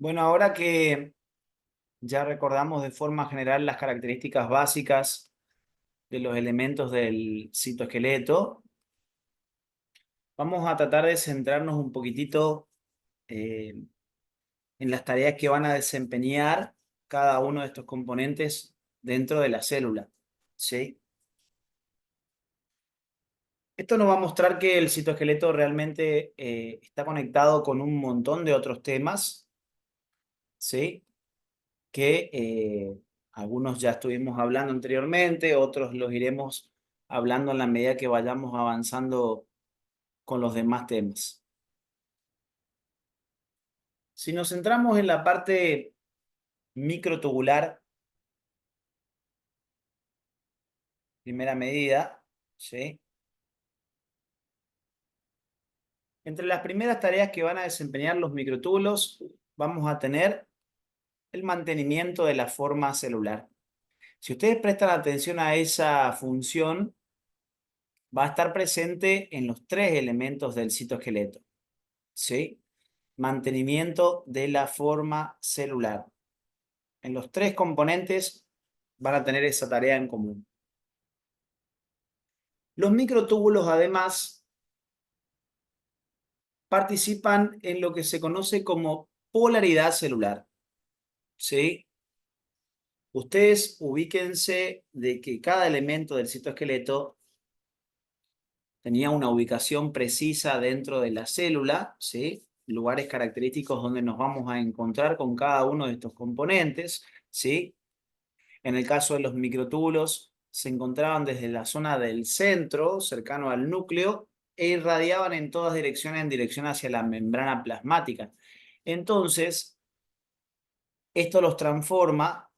Bueno, ahora que ya recordamos de forma general las características básicas de los elementos del citoesqueleto, vamos a tratar de centrarnos un poquitito eh, en las tareas que van a desempeñar cada uno de estos componentes dentro de la célula, ¿sí? Esto nos va a mostrar que el citoesqueleto realmente está conectado con un montón de otros temas, ¿sí? Que algunos ya estuvimos hablando anteriormente, otros los iremos hablando en la medida que vayamos avanzando con los demás temas. Si nos centramos en la parte microtubular, primera medida, ¿sí? Entre las primeras tareas que van a desempeñar los microtúbulos, vamos a tener el mantenimiento de la forma celular. Si ustedes prestan atención a esa función, va a estar presente en los tres elementos del citoesqueleto, ¿sí? Mantenimiento de la forma celular. En los tres componentes van a tener esa tarea en común. Los microtúbulos, además, participan en lo que se conoce como polaridad celular, ¿sí? Ustedes ubíquense de que cada elemento del citoesqueleto tenía una ubicación precisa dentro de la célula, ¿sí? Lugares característicos donde nos vamos a encontrar con cada uno de estos componentes, ¿sí? En el caso de los microtúbulos, se encontraban desde la zona del centro, cercano al núcleo, e irradiaban en todas direcciones en dirección hacia la membrana plasmática. Entonces, esto los transforma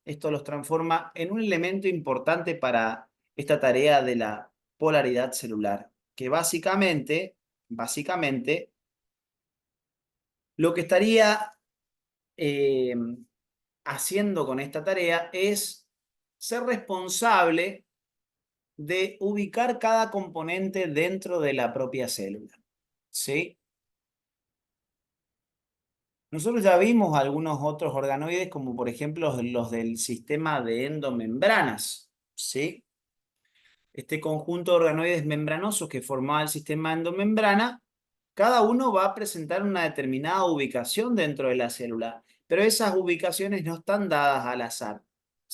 en un elemento importante para esta tarea de la polaridad celular, que básicamente, lo que estaría eh, haciendo con esta tarea es ser responsable de ubicar cada componente dentro de la propia célula, ¿sí? Nosotros ya vimos algunos otros organoides, como por ejemplo los del sistema de endomembranas, ¿sí? Este conjunto de organoides membranosos que formaba el sistema endomembrana, cada uno va a presentar una determinada ubicación dentro de la célula, pero esas ubicaciones no están dadas al azar,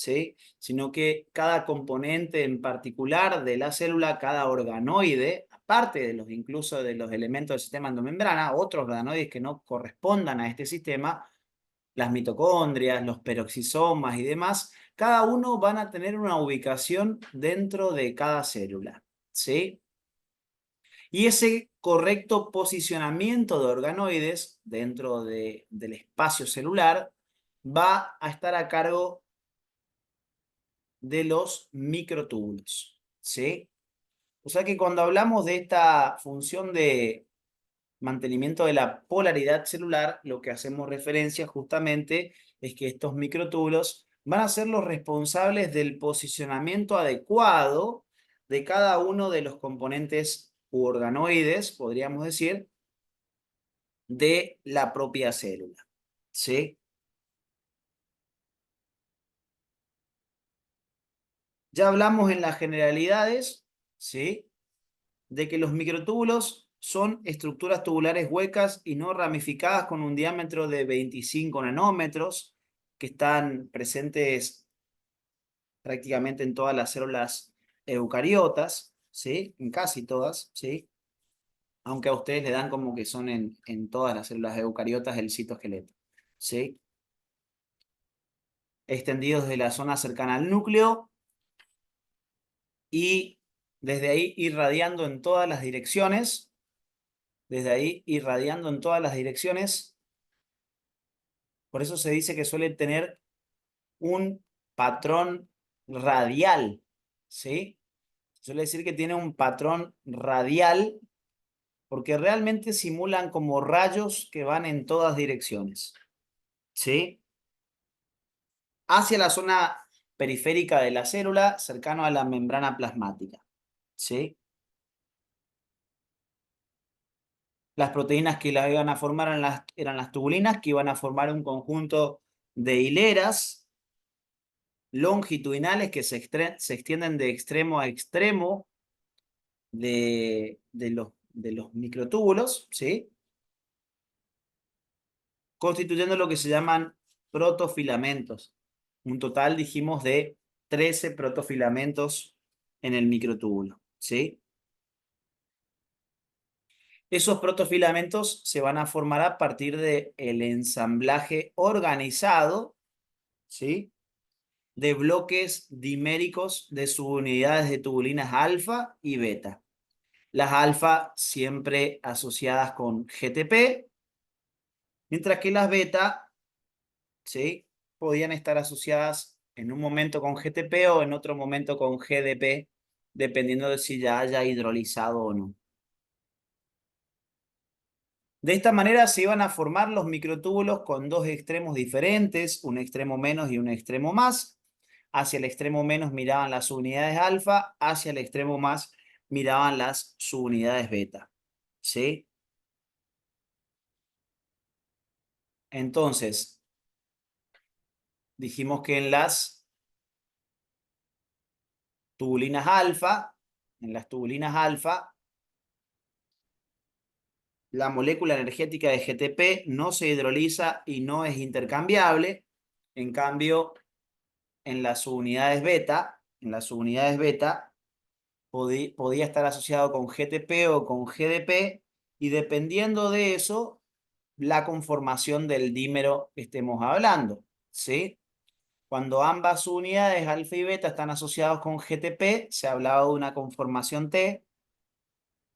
¿sí? Sino que cada componente en particular de la célula, cada organoide, aparte de los incluso de los elementos del sistema endomembrana, otros organoides que no correspondan a este sistema, las mitocondrias, los peroxisomas y demás, cada uno van a tener una ubicación dentro de cada célula, ¿sí? Y ese correcto posicionamiento de organoides dentro del espacio celular va a estar a cargo de los microtúbulos, ¿sí? O sea que cuando hablamos de esta función de mantenimiento de la polaridad celular, lo que hacemos referencia justamente es que estos microtúbulos van a ser los responsables del posicionamiento adecuado de cada uno de los componentes u organoides, podríamos decir, de la propia célula, ¿sí? Ya hablamos en las generalidades, ¿sí? De que los microtúbulos son estructuras tubulares huecas y no ramificadas con un diámetro de 25 nanómetros que están presentes prácticamente en todas las células eucariotas, ¿sí? En casi todas, ¿sí? Aunque a ustedes le dan como que son en todas las células eucariotas del citoesqueleto, ¿sí? Extendidos desde la zona cercana al núcleo y desde ahí irradiando en todas las direcciones, por eso se dice que suele tener un patrón radial, ¿sí? Suele decir que tiene un patrón radial porque realmente simulan como rayos que van en todas direcciones, ¿sí? Hacia la zona periférica de la célula, cercano a la membrana plasmática, ¿sí? Las proteínas que las iban a formar eran las tubulinas, que iban a formar un conjunto de hileras longitudinales que se extienden de extremo a extremo de los microtúbulos, ¿sí? Constituyendo lo que se llaman protofilamentos. Un total, dijimos, de 13 protofilamentos en el microtúbulo, ¿sí? Esos protofilamentos se van a formar a partir del ensamblaje organizado, ¿sí? De bloques diméricos de subunidades de tubulinas alfa y beta. Las alfa siempre asociadas con GTP, mientras que las beta, ¿sí? Podían estar asociadas en un momento con GTP o en otro momento con GDP, dependiendo de si ya haya hidrolizado o no. De esta manera se iban a formar los microtúbulos con dos extremos diferentes, un extremo menos y un extremo más. Hacia el extremo menos miraban las subunidades alfa, hacia el extremo más miraban las subunidades beta. ¿Sí? Entonces, dijimos que tubulinas alfa, en las tubulinas alfa, la molécula energética de GTP no se hidroliza y no es intercambiable. En cambio, en las subunidades beta podía estar asociado con GTP o con GDP, y dependiendo de eso, la conformación del dímero que estemos hablando, ¿sí? Cuando ambas unidades, alfa y beta, están asociados con GTP, se hablaba de una conformación T,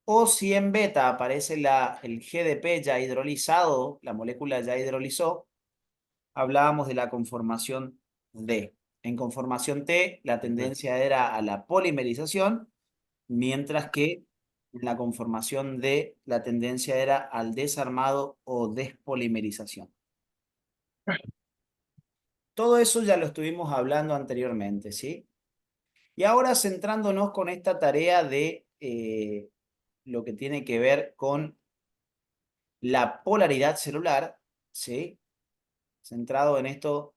o si en beta aparece el GDP ya hidrolizado, la molécula ya hidrolizó, hablábamos de la conformación D. En conformación T, la tendencia era a la polimerización, mientras que en la conformación D, la tendencia era al desarmado o despolimerización. Todo eso ya lo estuvimos hablando anteriormente, ¿sí? Y ahora centrándonos con esta tarea de lo que tiene que ver con la polaridad celular, ¿sí? Centrado en esto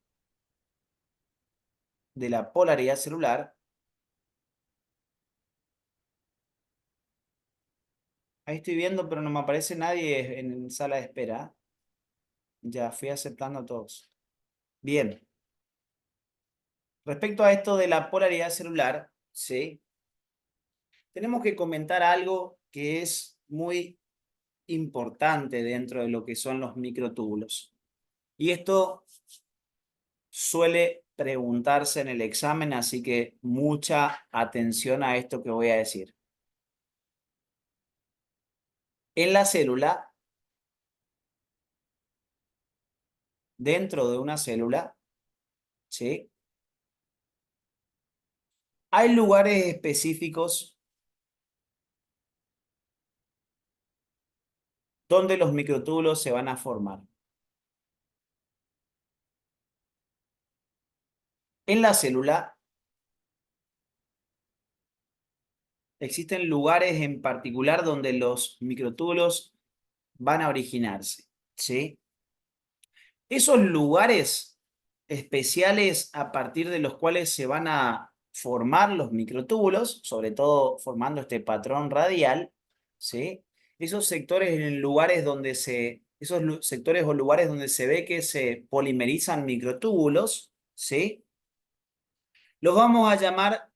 de la polaridad celular. Ahí estoy viendo, pero no me aparece nadie en sala de espera. Ya fui aceptando a todos. Bien. Respecto a esto de la polaridad celular, ¿sí? Tenemos que comentar algo que es muy importante dentro de lo que son los microtúbulos. Y esto suele preguntarse en el examen, así que mucha atención a esto que voy a decir. En la célula, dentro de una célula, ¿sí? Hay lugares específicos donde los microtúbulos se van a formar. En la célula existen lugares en particular donde los microtúbulos van a originarse, ¿sí? Esos lugares especiales a partir de los cuales se van a formar los microtúbulos, sobre todo formando este patrón radial, ¿sí? Esos sectores en lugares donde esos sectores o lugares donde se ve que se polimerizan microtúbulos, ¿sí? Los vamos a llamar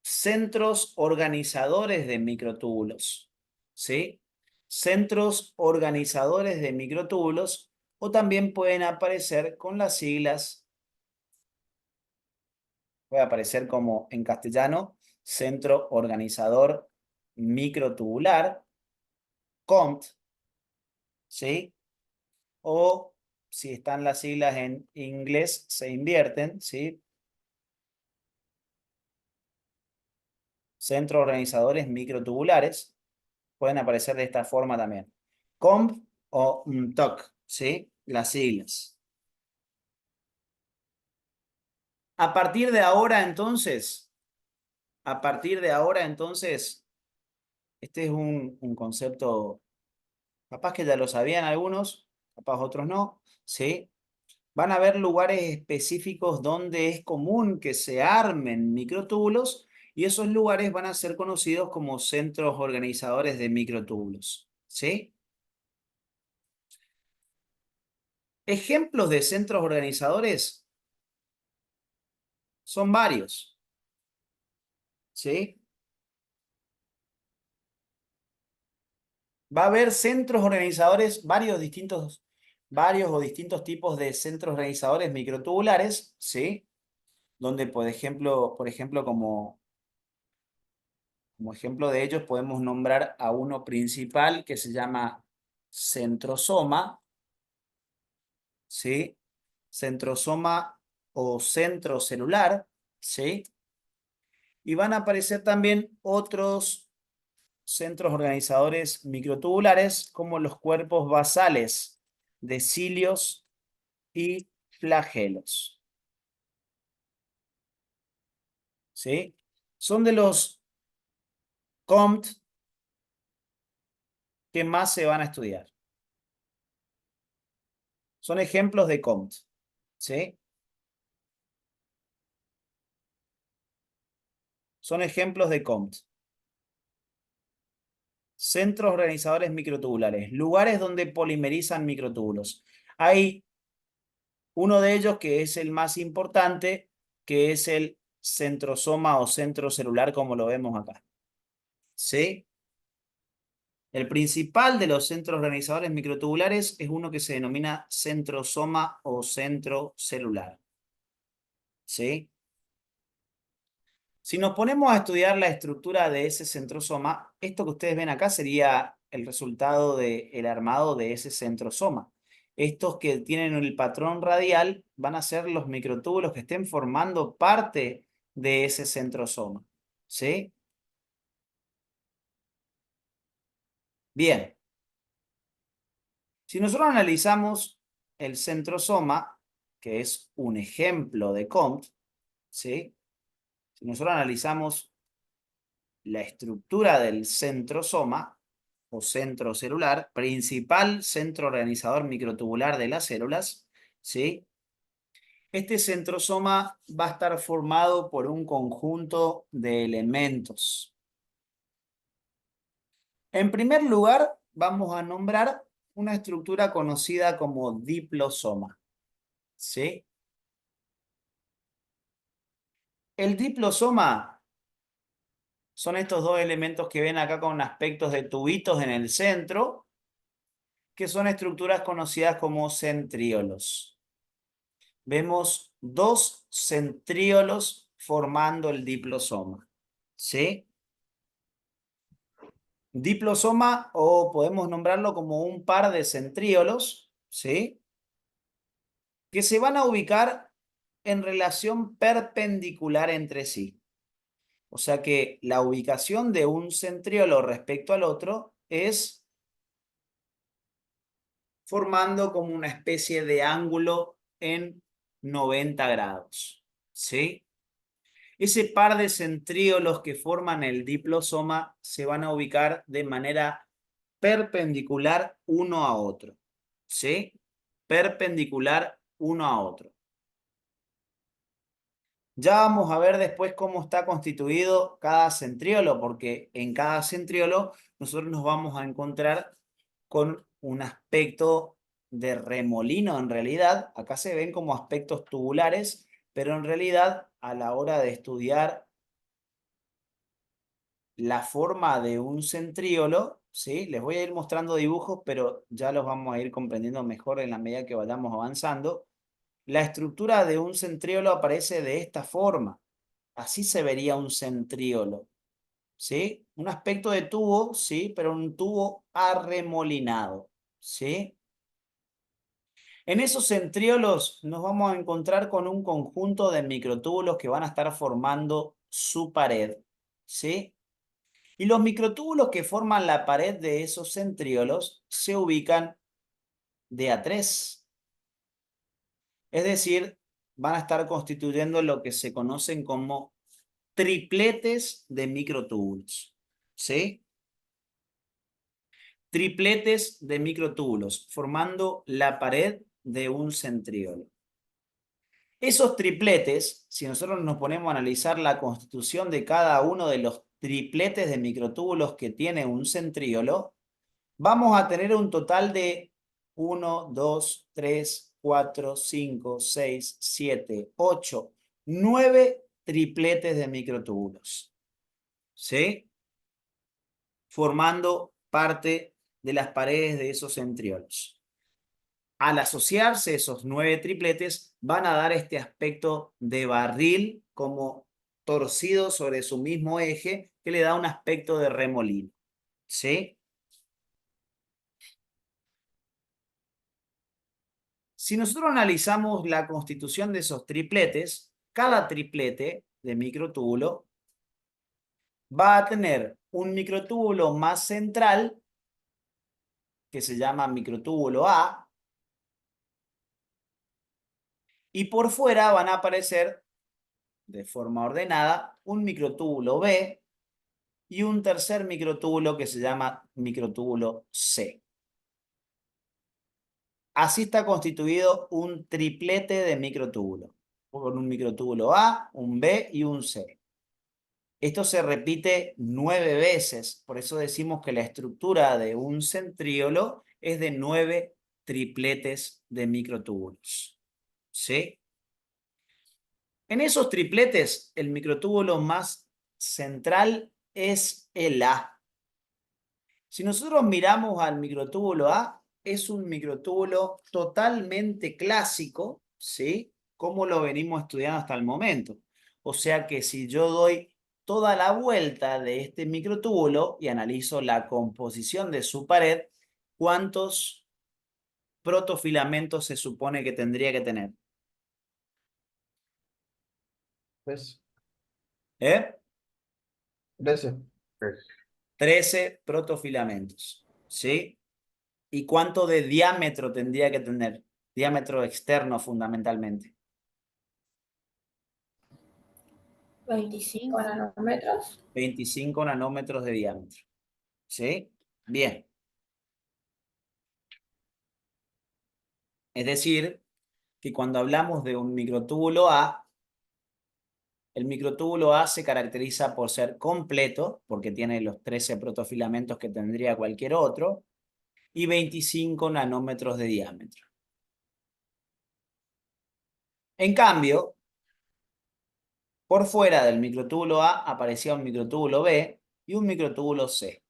centros organizadores de microtúbulos, ¿sí? Centros organizadores de microtúbulos, o también pueden aparecer con las siglas, puede aparecer como en castellano, Centro Organizador Microtubular, COMT, ¿sí? O si están las siglas en inglés, se invierten, ¿sí? Centros Organizadores Microtubulares. Pueden aparecer de esta forma también. COMP o MTOC, ¿sí? Las siglas. A partir de ahora, entonces, a partir de ahora, entonces, este es un concepto Capaz que ya lo sabían algunos, capaz otros no, ¿sí? Van a haber lugares específicos donde es común que se armen microtúbulos y esos lugares van a ser conocidos como centros organizadores de microtúbulos, ¿sí? Ejemplos de centros organizadores son varios, ¿sí? Va a haber centros organizadores, varios o distintos tipos de centros organizadores microtubulares, ¿sí? Donde, por ejemplo, como ejemplo de ellos podemos nombrar a uno principal que se llama centrosoma, ¿sí? Centrosoma o centro celular, ¿sí? Y van a aparecer también otros centros organizadores microtubulares como los cuerpos basales de cilios y flagelos, ¿sí? Son de los COMT que más se van a estudiar. Son ejemplos de COMT, ¿sí? Son ejemplos de COMT. Centros organizadores microtubulares, lugares donde polimerizan microtúbulos. Hay uno de ellos que es el más importante, que es el centrosoma o centro celular, como lo vemos acá. ¿Sí? El principal de los centros organizadores microtubulares es uno que se denomina centrosoma o centro celular. ¿Sí? Si nos ponemos a estudiar la estructura de ese centrosoma, esto que ustedes ven acá sería el resultado del armado de ese centrosoma. Estos que tienen el patrón radial van a ser los microtúbulos que estén formando parte de ese centrosoma. ¿Sí? Bien. Si nosotros analizamos el centrosoma, que es un ejemplo de Comte, ¿sí? Si nosotros analizamos la estructura del centrosoma o centro celular, principal centro organizador microtubular de las células, ¿sí? Este centrosoma va a estar formado por un conjunto de elementos. En primer lugar, vamos a nombrar una estructura conocida como diplosoma, ¿sí? El diplosoma son estos dos elementos que ven acá con aspectos de tubitos en el centro, que son estructuras conocidas como centriolos. Vemos dos centriolos formando el diplosoma, ¿sí? Diplosoma, o podemos nombrarlo como un par de centriolos, ¿sí? Que se van a ubicar en relación perpendicular entre sí. O sea que la ubicación de un centriolo respecto al otro es formando como una especie de ángulo en 90 grados, ¿sí? Ese par de centríolos que forman el diplosoma se van a ubicar de manera perpendicular uno a otro, ¿sí? Perpendicular uno a otro. Ya vamos a ver después cómo está constituido cada centriolo, porque en cada centriolo nosotros nos vamos a encontrar con un aspecto de remolino en realidad. Acá se ven como aspectos tubulares, pero en realidad a la hora de estudiar la forma de un centríolo, ¿sí? Les voy a ir mostrando dibujos, pero ya los vamos a ir comprendiendo mejor en la medida que vayamos avanzando. La estructura de un centríolo aparece de esta forma. Así se vería un centríolo, ¿sí? Un aspecto de tubo, sí, pero un tubo arremolinado, ¿sí? En esos centriolos nos vamos a encontrar con un conjunto de microtúbulos que van a estar formando su pared, ¿sí? Y los microtúbulos que forman la pared de esos centriolos se ubican de a tres. Es decir, van a estar constituyendo lo que se conocen como tripletes de microtúbulos, ¿sí? tripletes de microtúbulos, formando la pared de un centríolo. Esos tripletes, si nosotros nos ponemos a analizar la constitución de cada uno de los tripletes de microtúbulos que tiene un centríolo, vamos a tener un total de 1, 2, 3, 4, 5, 6, 7, 8, 9 tripletes de microtúbulos. ¿Sí? Formando parte de las paredes de esos centriolos. Al asociarse esos 9 tripletes, van a dar este aspecto de barril como torcido sobre su mismo eje, que le da un aspecto de remolino. ¿Sí? Si nosotros analizamos la constitución de esos tripletes, cada triplete de microtúbulo va a tener un microtúbulo más central, que se llama microtúbulo A, y por fuera van a aparecer de forma ordenada un microtúbulo B y un tercer microtúbulo que se llama microtúbulo C. Así está constituido un triplete de microtúbulo, con un microtúbulo A, un B y un C. Esto se repite 9 veces, por eso decimos que la estructura de un centríolo es de 9 tripletes de microtúbulos. ¿Sí? En esos tripletes, el microtúbulo más central es el A. Si nosotros miramos al microtúbulo A, es un microtúbulo totalmente clásico, ¿sí? Como lo venimos estudiando hasta el momento. O sea que si yo doy toda la vuelta de este microtúbulo y analizo la composición de su pared, ¿cuántos protofilamentos se supone que tendría que tener? Pues, ¿Eh? 13. 13 protofilamentos, ¿sí? ¿Y cuánto de diámetro tendría que tener? Diámetro externo fundamentalmente. 25 nanómetros. 25 nanómetros de diámetro. ¿Sí? Bien. Es decir, que cuando hablamos de un microtúbulo A, el microtúbulo A se caracteriza por ser completo, porque tiene los 13 protofilamentos que tendría cualquier otro, y 25 nanómetros de diámetro. En cambio, por fuera del microtúbulo A aparecía un microtúbulo B y un microtúbulo C.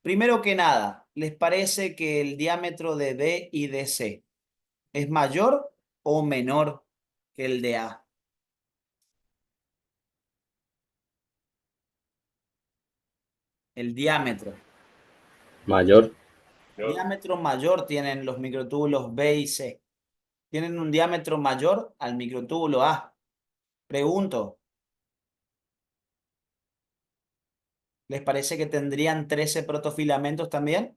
Primero que nada, ¿les parece que el diámetro de B y de C es mayor o menor que el de A? El diámetro. Mayor. Diámetro mayor tienen los microtúbulos B y C. Tienen un diámetro mayor al microtúbulo A. Pregunto, ¿les parece que tendrían 13 protofilamentos también?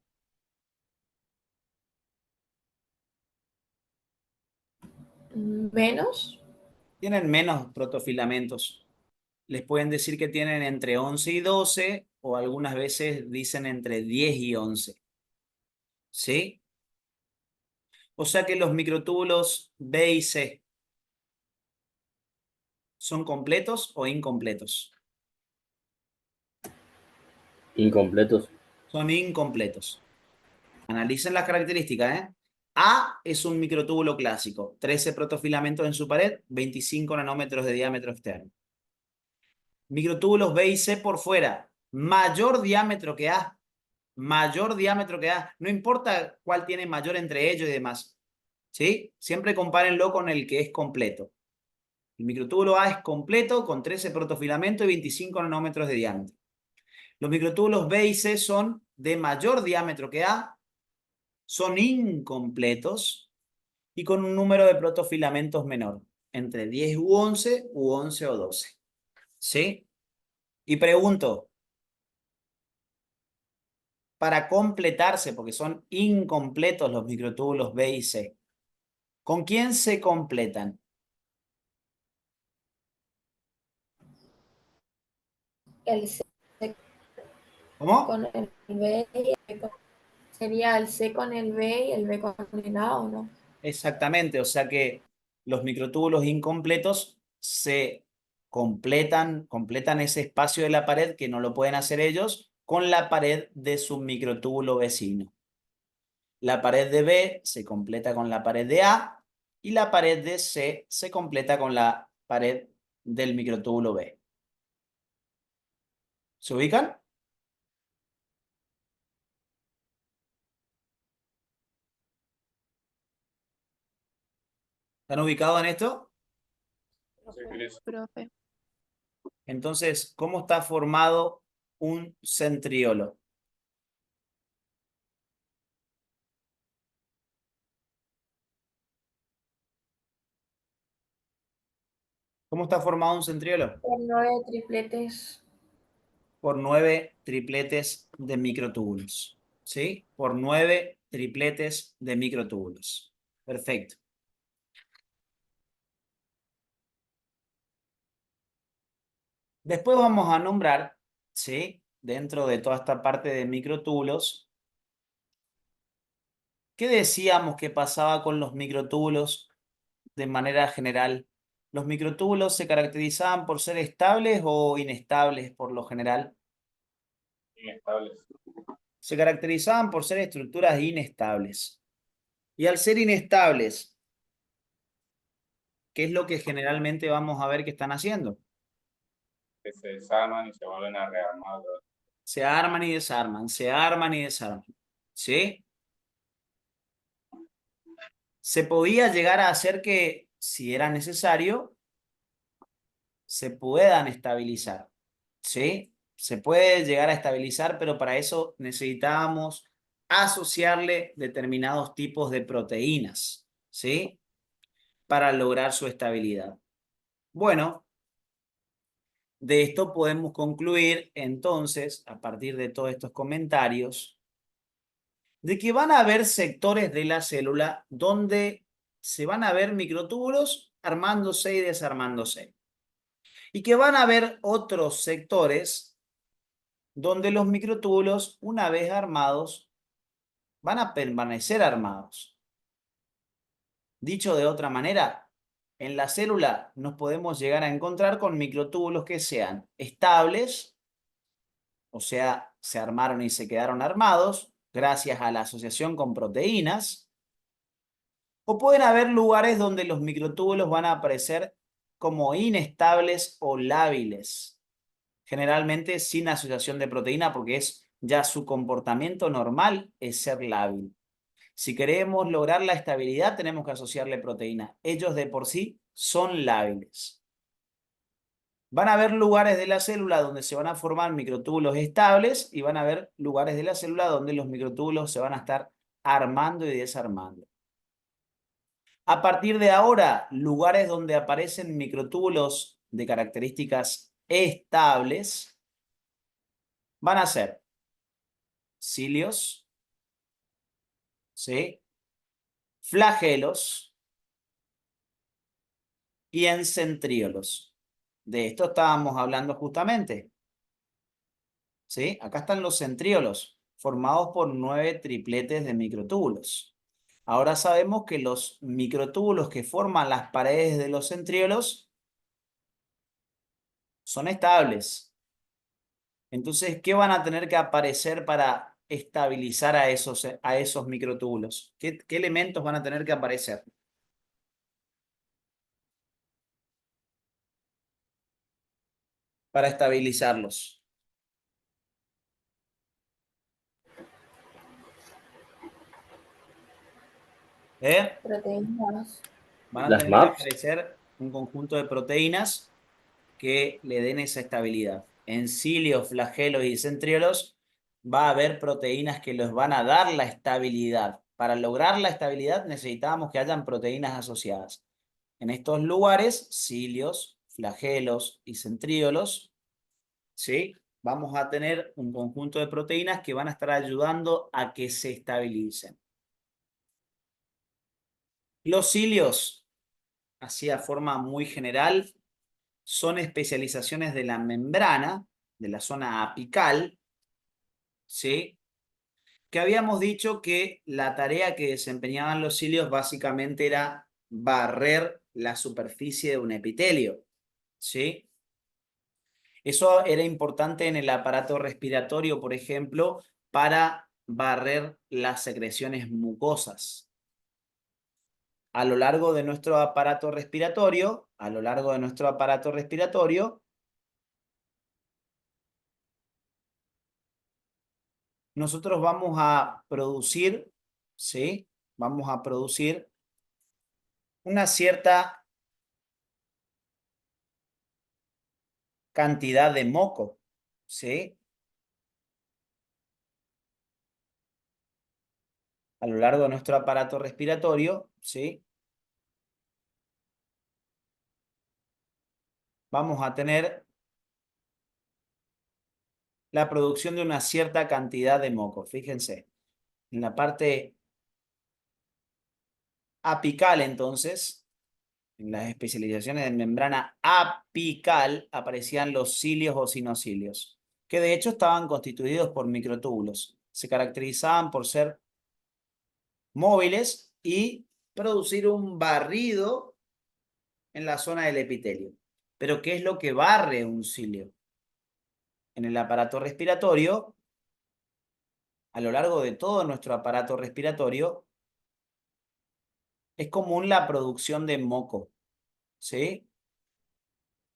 Menos. Tienen menos protofilamentos. Les pueden decir que tienen entre 11 y 12 o algunas veces dicen entre 10 y 11. ¿Sí? O sea que los microtúbulos B y C son completos o incompletos. Incompletos. Son incompletos. Analicen las características, ¿eh? A es un microtúbulo clásico, 13 protofilamentos en su pared, 25 nanómetros de diámetro externo. Microtúbulos B y C por fuera, mayor diámetro que A, mayor diámetro que A, no importa cuál tiene mayor entre ellos y demás, ¿sí? Siempre compárenlo con el que es completo. El microtúbulo A es completo con 13 protofilamentos y 25 nanómetros de diámetro. Los microtúbulos B y C son de mayor diámetro que A, son incompletos y con un número de protofilamentos menor, entre 10 u 11 o 12. ¿Sí? Y pregunto, para completarse, porque son incompletos los microtúbulos B y C, ¿con quién se completan? El C ¿Cómo? Con el B y el B sería el C con el B y el B con el A, ¿o no? Exactamente, o sea que los microtúbulos incompletos se completan ese espacio de la pared que no lo pueden hacer ellos con la pared de su microtúbulo vecino. La pared de B se completa con la pared de A y la pared de C se completa con la pared del microtúbulo B. ¿Se ubican? ¿Están ubicados en esto? Profe. Entonces, ¿cómo está formado un centriolo? ¿Cómo está formado un centriolo? Por 9 tripletes. Por 9 tripletes de microtúbulos. ¿Sí? Por 9 tripletes de microtúbulos. Perfecto. Después vamos a nombrar, ¿sí? Dentro de toda esta parte de microtúbulos, ¿qué decíamos que pasaba con los microtúbulos de manera general? ¿Los microtúbulos se caracterizaban por ser estables o inestables por lo general? Inestables. Se caracterizaban por ser estructuras inestables. Y al ser inestables, ¿qué es lo que generalmente vamos a ver que están haciendo? Que se desarman y se vuelven a rearmar. Se arman y desarman, se arman y desarman. ¿Sí? Se podía llegar a hacer que, si era necesario, se puedan estabilizar. ¿Sí? Se puede llegar a estabilizar, pero para eso necesitábamos asociarle determinados tipos de proteínas. ¿Sí? Para lograr su estabilidad. Bueno, de esto podemos concluir entonces, a partir de todos estos comentarios, de que van a haber sectores de la célula donde se van a ver microtúbulos armándose y desarmándose. Y que van a haber otros sectores donde los microtúbulos, una vez armados, van a permanecer armados. Dicho de otra manera, en la célula nos podemos llegar a encontrar con microtúbulos que sean estables, o sea, se armaron y se quedaron armados gracias a la asociación con proteínas, o pueden haber lugares donde los microtúbulos van a aparecer como inestables o lábiles, generalmente sin asociación de proteína porque es ya su comportamiento normal es ser lábil. Si queremos lograr la estabilidad tenemos que asociarle proteína. Ellos de por sí son lábiles. Van a haber lugares de la célula donde se van a formar microtúbulos estables y van a haber lugares de la célula donde los microtúbulos se van a estar armando y desarmando. A partir de ahora, lugares donde aparecen microtúbulos de características estables van a ser cilios, ¿sí? Flagelos y encentríolos. De esto estábamos hablando justamente. ¿Sí? Acá están los centríolos, formados por 9 tripletes de microtúbulos. Ahora sabemos que los microtúbulos que forman las paredes de los centríolos son estables. Entonces, ¿qué van a tener que aparecer para estabilizar a esos microtúbulos? ¿Qué elementos van a tener que aparecer? Para estabilizarlos. Proteínas. Van a Las tener que MAPS. aparecer un conjunto de proteínas que le den esa estabilidad. En cilios, flagelos y centriolos va a haber proteínas que les van a dar la estabilidad. Para lograr la estabilidad necesitamos que hayan proteínas asociadas. En estos lugares, cilios, flagelos y centriolos, ¿sí? Vamos a tener un conjunto de proteínas que van a estar ayudando a que se estabilicen. Los cilios, así a forma muy general, son especializaciones de la membrana, de la zona apical, ¿sí? Que habíamos dicho que la tarea que desempeñaban los cilios básicamente era barrer la superficie de un epitelio, ¿sí? Eso era importante en el aparato respiratorio, por ejemplo, para barrer las secreciones mucosas. A lo largo de nuestro aparato respiratorio, nosotros vamos a producir, ¿sí? Vamos a producir una cierta cantidad de moco, ¿sí? A lo largo de nuestro aparato respiratorio, ¿sí? Vamos a tener la producción de una cierta cantidad de moco. Fíjense, en la parte apical, entonces, en las especializaciones de membrana apical, aparecían los cilios o sinocilios, que de hecho estaban constituidos por microtúbulos. Se caracterizaban por ser móviles y producir un barrido en la zona del epitelio. Pero ¿qué es lo que barre un cilio? En el aparato respiratorio, a lo largo de todo nuestro aparato respiratorio, es común la producción de moco, ¿sí?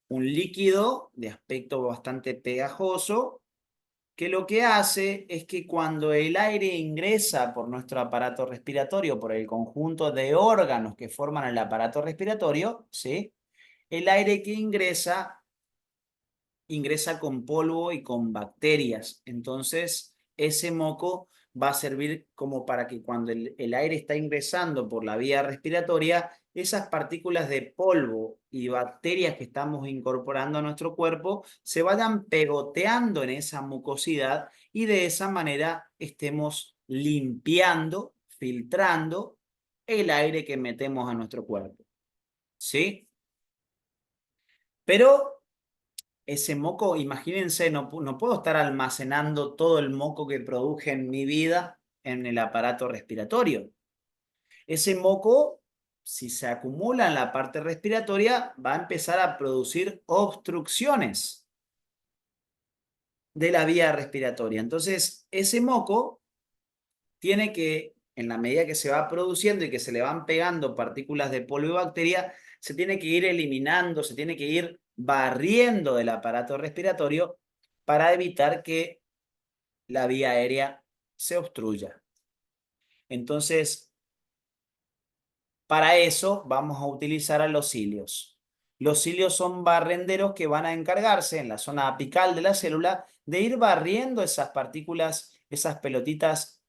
Un líquido de aspecto bastante pegajoso, que lo que hace es que cuando el aire ingresa por nuestro aparato respiratorio, por el conjunto de órganos que forman el aparato respiratorio, ¿sí? El aire que ingresa con polvo y con bacterias. Entonces, ese moco va a servir como para que cuando el aire está ingresando por la vía respiratoria, esas partículas de polvo y bacterias que estamos incorporando a nuestro cuerpo se vayan pegoteando en esa mucosidad y de esa manera estemos limpiando, filtrando el aire que metemos a nuestro cuerpo. ¿Sí? Pero ese moco, imagínense, no puedo estar almacenando todo el moco que produje en mi vida en el aparato respiratorio. Ese moco, si se acumula en la parte respiratoria, va a empezar a producir obstrucciones de la vía respiratoria. Entonces, ese moco tiene que, en la medida que se va produciendo y que se le van pegando partículas de polvo y bacteria, se tiene que ir eliminando, se tiene que ir barriendo del aparato respiratorio para evitar que la vía aérea se obstruya. Entonces, para eso vamos a utilizar a los cilios. Los cilios son barrenderos que van a encargarse en la zona apical de la célula de ir barriendo esas partículas, esas pelotitas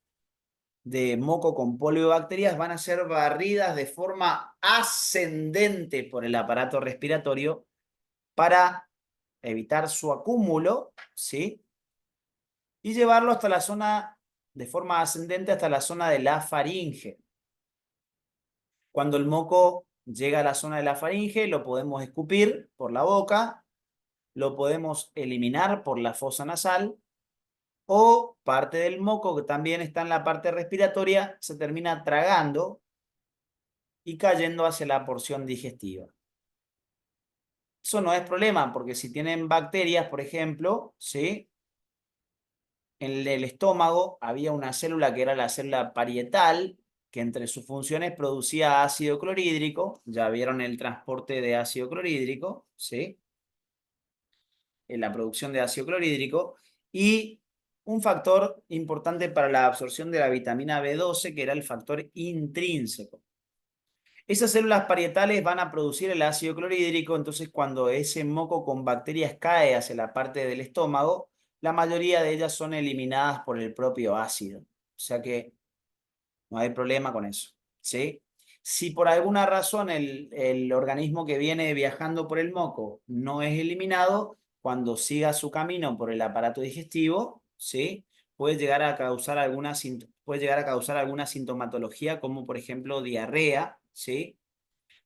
de moco con polvo y bacterias van a ser barridas de forma ascendente por el aparato respiratorio para evitar su acúmulo, ¿sí? Y llevarlo hasta la zona, de forma ascendente, hasta la zona de la faringe. Cuando el moco llega a la zona de la faringe, lo podemos escupir por la boca, lo podemos eliminar por la fosa nasal, o parte del moco que también está en la parte respiratoria se termina tragando y cayendo hacia la porción digestiva. Eso no es problema, porque si tienen bacterias, por ejemplo, ¿sí? En el estómago había una célula que era la célula parietal, que entre sus funciones producía ácido clorhídrico. Ya vieron el transporte de ácido clorhídrico, ¿sí? En la producción de ácido clorhídrico. Y un factor importante para la absorción de la vitamina B12, que era el factor intrínseco. Esas células parietales van a producir el ácido clorhídrico, entonces cuando ese moco con bacterias cae hacia la parte del estómago, la mayoría de ellas son eliminadas por el propio ácido. O sea que no hay problema con eso, ¿sí? Si por alguna razón el organismo que viene viajando por el moco no es eliminado, cuando siga su camino por el aparato digestivo, ¿sí? Puede llegar a causar alguna sintomatología como por ejemplo diarrea, ¿sí?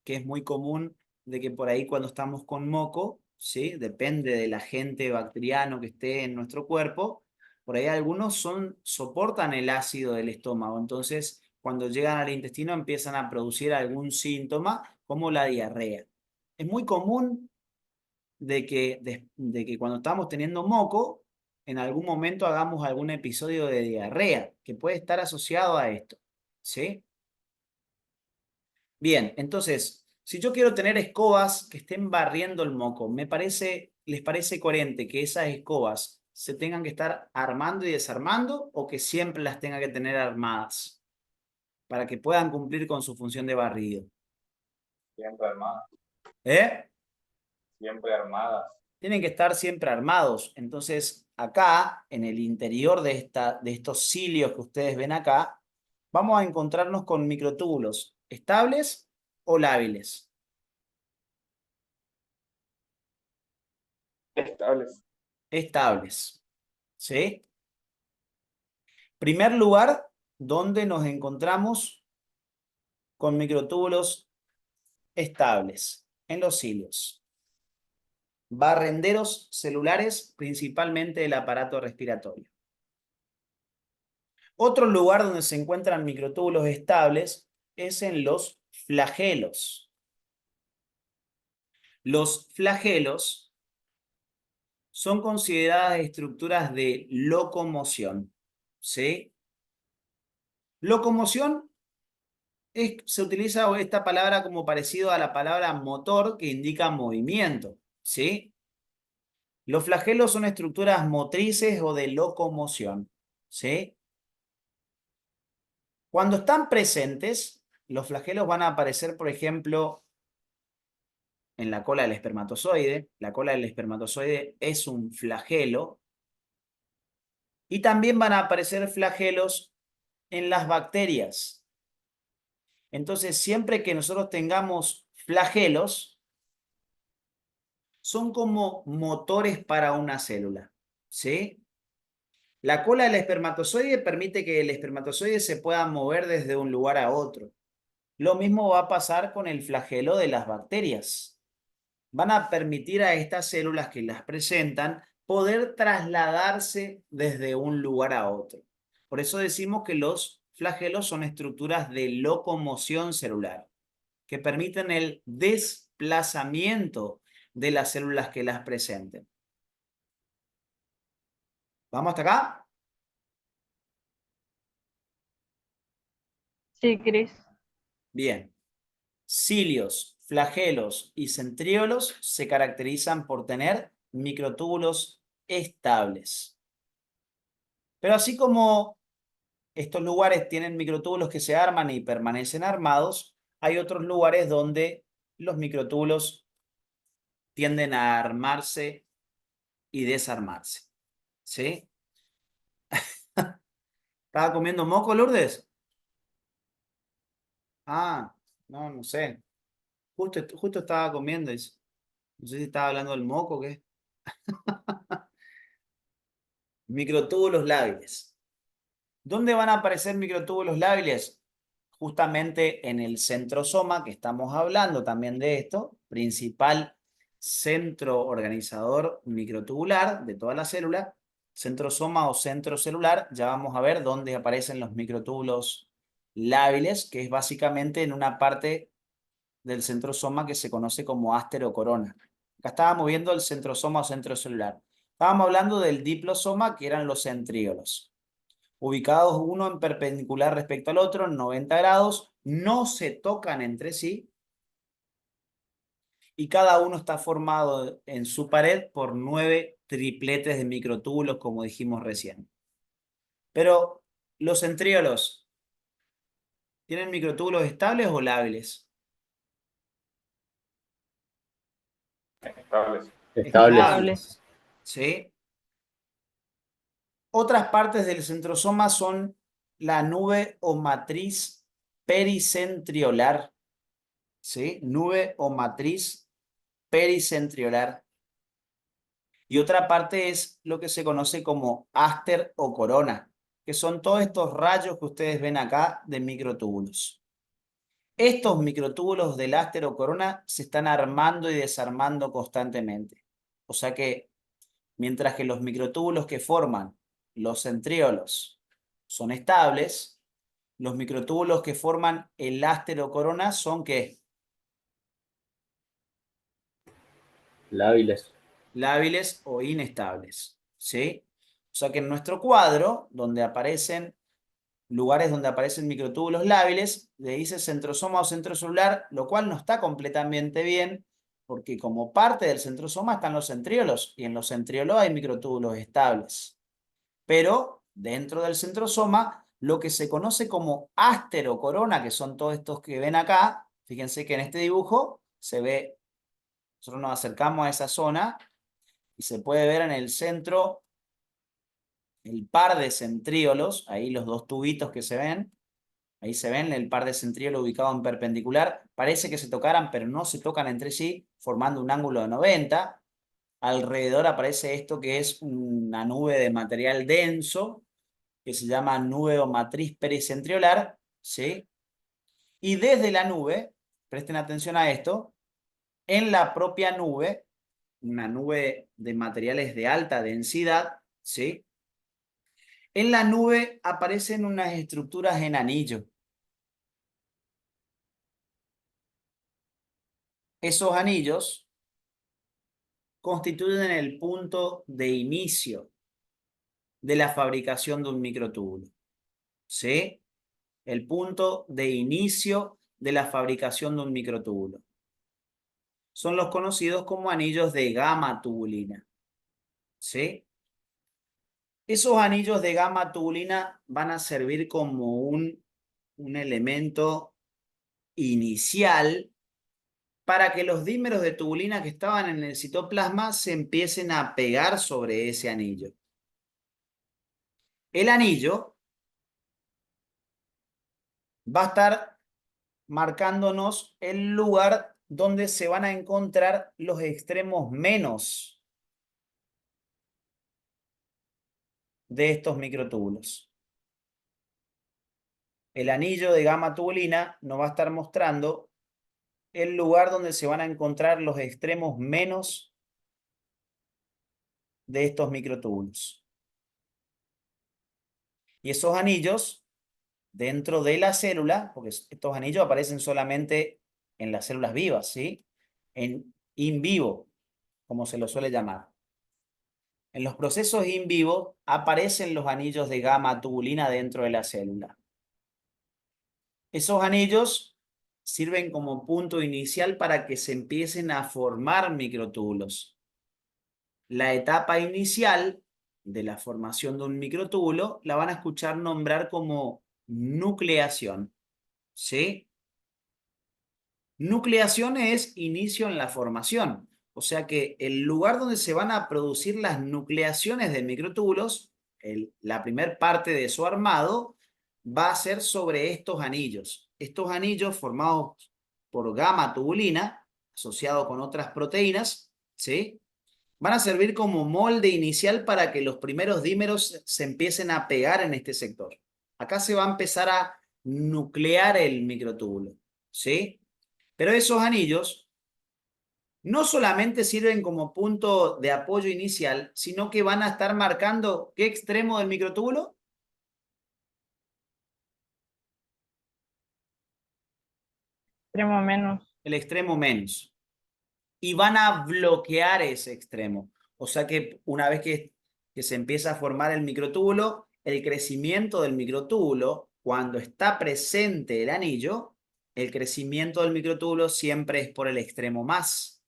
Que es muy común de que por ahí cuando estamos con moco, ¿sí? Depende del agente bacteriano que esté en nuestro cuerpo, Por ahí algunos soportan el ácido del estómago, entonces cuando llegan al intestino empiezan a producir algún síntoma como la diarrea. Es muy común de que cuando estamos teniendo moco, en algún momento hagamos algún episodio de diarrea que puede estar asociado a esto, ¿sí? Bien, entonces, si yo quiero tener escobas que estén barriendo el moco, ¿les parece coherente que esas escobas se tengan que estar armando y desarmando o que siempre las tenga que tener armadas para que puedan cumplir con su función de barrido? Siempre armadas. ¿Eh? Siempre armadas. Tienen que estar siempre armados. Entonces, acá, en el interior de estos cilios que ustedes ven acá, vamos a encontrarnos con microtúbulos estables o lábiles. Estables. Estables. ¿Sí? Primer lugar donde nos encontramos con microtúbulos estables, en los cilios. Barrenderos celulares, principalmente del aparato respiratorio. Otro lugar donde se encuentran microtúbulos estables es en los flagelos. Los flagelos son consideradas estructuras de locomoción, ¿sí? Locomoción se utiliza esta palabra como parecido a la palabra motor que indica movimiento, ¿sí? Los flagelos son estructuras motrices o de locomoción, ¿sí? Cuando están presentes, los flagelos van a aparecer, por ejemplo, en la cola del espermatozoide. La cola del espermatozoide es un flagelo. Y también van a aparecer flagelos en las bacterias. Entonces, siempre que nosotros tengamos flagelos, son como motores para una célula, ¿sí? La cola del espermatozoide permite que el espermatozoide se pueda mover desde un lugar a otro. Lo mismo va a pasar con el flagelo de las bacterias. Van a permitir a estas células que las presentan poder trasladarse desde un lugar a otro. Por eso decimos que los flagelos son estructuras de locomoción celular, que permiten el desplazamiento de las células que las presenten. ¿Vamos hasta acá? Sí, Cris. Bien. Cilios, flagelos y centríolos se caracterizan por tener microtúbulos estables. Pero así como estos lugares tienen microtúbulos que se arman y permanecen armados, hay otros lugares donde los microtúbulos tienden a armarse y desarmarse. ¿Sí? ¿Estaba comiendo moco, Lourdes? Ah, no sé. Justo estaba comiendo eso. No sé si estaba hablando del moco o qué. Microtúbulos lábiles. ¿Dónde van a aparecer microtúbulos lábiles? Justamente en el centrosoma, que estamos hablando también de esto, principal centro organizador microtubular de toda la célula, centrosoma o centro celular, ya vamos a ver dónde aparecen los microtúbulos lábiles, que es básicamente en una parte del centrosoma que se conoce como ásterocorona. Acá estábamos viendo el centrosoma o centro celular. Estábamos hablando del diplosoma, que eran los centríolos. Ubicados uno en perpendicular respecto al otro, en 90 grados, no se tocan entre sí, y cada uno está formado en su pared por 9 tripletes de microtúbulos, como dijimos recién. Pero los centríolos, ¿tienen microtúbulos estables o lábiles? Estables. Estables. ¿Sí? Otras partes del centrosoma son la nube o matriz pericentriolar, ¿sí? Nube o matriz pericentriolar. Y otra parte es lo que se conoce como áster o corona, que son todos estos rayos que ustedes ven acá de microtúbulos. Estos microtúbulos del áster o corona se están armando y desarmando constantemente. O sea que mientras que los microtúbulos que forman los centriolos son estables. Los microtúbulos que forman el ástero-corona son ¿qué? Lábiles. Lábiles o inestables, ¿sí? O sea que en nuestro cuadro, donde aparecen lugares donde aparecen microtúbulos lábiles, le dice centrosoma o centrocelular, lo cual no está completamente bien, porque como parte del centrosoma están los centriolos, y en los centriolos hay microtúbulos estables. Pero dentro del centrosoma, lo que se conoce como ástero-corona, que son todos estos que ven acá, fíjense que en este dibujo se ve, nosotros nos acercamos a esa zona, y se puede ver en el centro el par de centríolos, ahí los dos tubitos que se ven, ahí se ven el par de centríolos ubicado en perpendicular, parece que se tocaran, pero no se tocan entre sí, formando un ángulo de 90. Alrededor aparece esto que es una nube de material denso, que se llama nube o matriz pericentriolar, ¿sí? Y desde la nube, presten atención a esto, en la propia nube, una nube de materiales de alta densidad, ¿sí? En la nube aparecen unas estructuras en anillo. Esos anillos constituyen el punto de inicio de la fabricación de un microtúbulo, ¿sí? El punto de inicio de la fabricación de un microtúbulo. Son los conocidos como anillos de gama tubulina, ¿sí? Esos anillos de gama tubulina van a servir como un elemento inicial para que los dímeros de tubulina que estaban en el citoplasma se empiecen a pegar sobre ese anillo. El anillo va a estar marcándonos el lugar donde se van a encontrar los extremos menos de estos microtúbulos. El anillo de gama tubulina nos va a estar mostrando el lugar donde se van a encontrar los extremos menos de estos microtúbulos. Y esos anillos dentro de la célula, porque estos anillos aparecen solamente en las células vivas, ¿sí? En in vivo, como se lo suele llamar. En los procesos in vivo aparecen los anillos de gama tubulina dentro de la célula. Esos anillos sirven como punto inicial para que se empiecen a formar microtúbulos. La etapa inicial de la formación de un microtúbulo la van a escuchar nombrar como nucleación, ¿sí? Nucleación es inicio en la formación, o sea que el lugar donde se van a producir las nucleaciones de microtúbulos, la primer parte de su armado, va a ser sobre estos anillos. Estos anillos formados por gama tubulina, asociados con otras proteínas, ¿sí? Van a servir como molde inicial para que los primeros dímeros se empiecen a pegar en este sector. Acá se va a empezar a nuclear el microtúbulo, ¿sí? Pero esos anillos no solamente sirven como punto de apoyo inicial, sino que van a estar marcando ¿qué extremo del microtúbulo? Extremo menos. El extremo menos. Y van a bloquear ese extremo. O sea que una vez que se empieza a formar el microtúbulo, el crecimiento del microtúbulo, cuando está presente el anillo, el crecimiento del microtúbulo siempre es por el extremo más,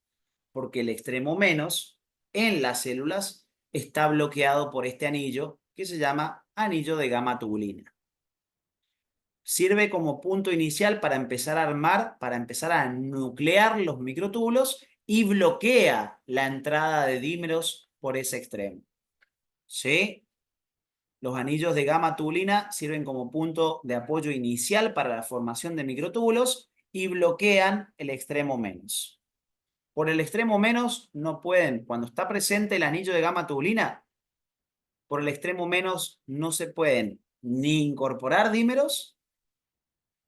porque el extremo menos en las células está bloqueado por este anillo que se llama anillo de gama tubulina. Sirve como punto inicial para empezar a armar, para empezar a nuclear los microtúbulos y bloquea la entrada de dímeros por ese extremo. ¿Sí? Los anillos de gama tubulina sirven como punto de apoyo inicial para la formación de microtúbulos y bloquean el extremo menos. Por el extremo menos no pueden, cuando está presente el anillo de gama tubulina, por el extremo menos no se pueden ni incorporar dímeros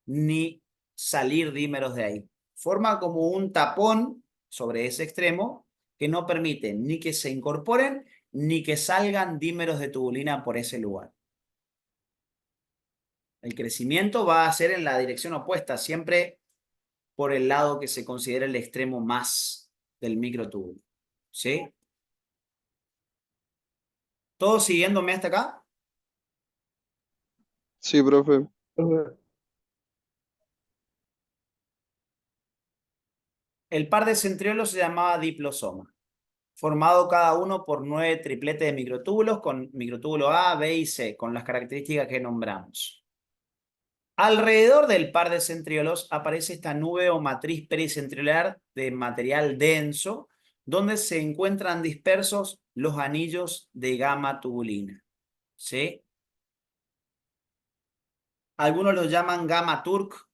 ni salir dímeros de ahí. Forma como un tapón sobre ese extremo que no permite ni que se incorporen ni que salgan dímeros de tubulina por ese lugar. El crecimiento va a ser en la dirección opuesta, siempre por el lado que se considera el extremo más del microtúbulo. ¿Sí? ¿Todos siguiéndome hasta acá? Sí, profe. Profe. El par de centriolos se llamaba diplosoma, formado cada uno por 9 tripletes de microtúbulos, con microtúbulo A, B y C, con las características que nombramos. Alrededor del par de centriolos aparece esta nube o matriz pericentriolar de material denso, donde se encuentran dispersos los anillos de gamma tubulina. ¿Sí? Algunos los llaman gamma turk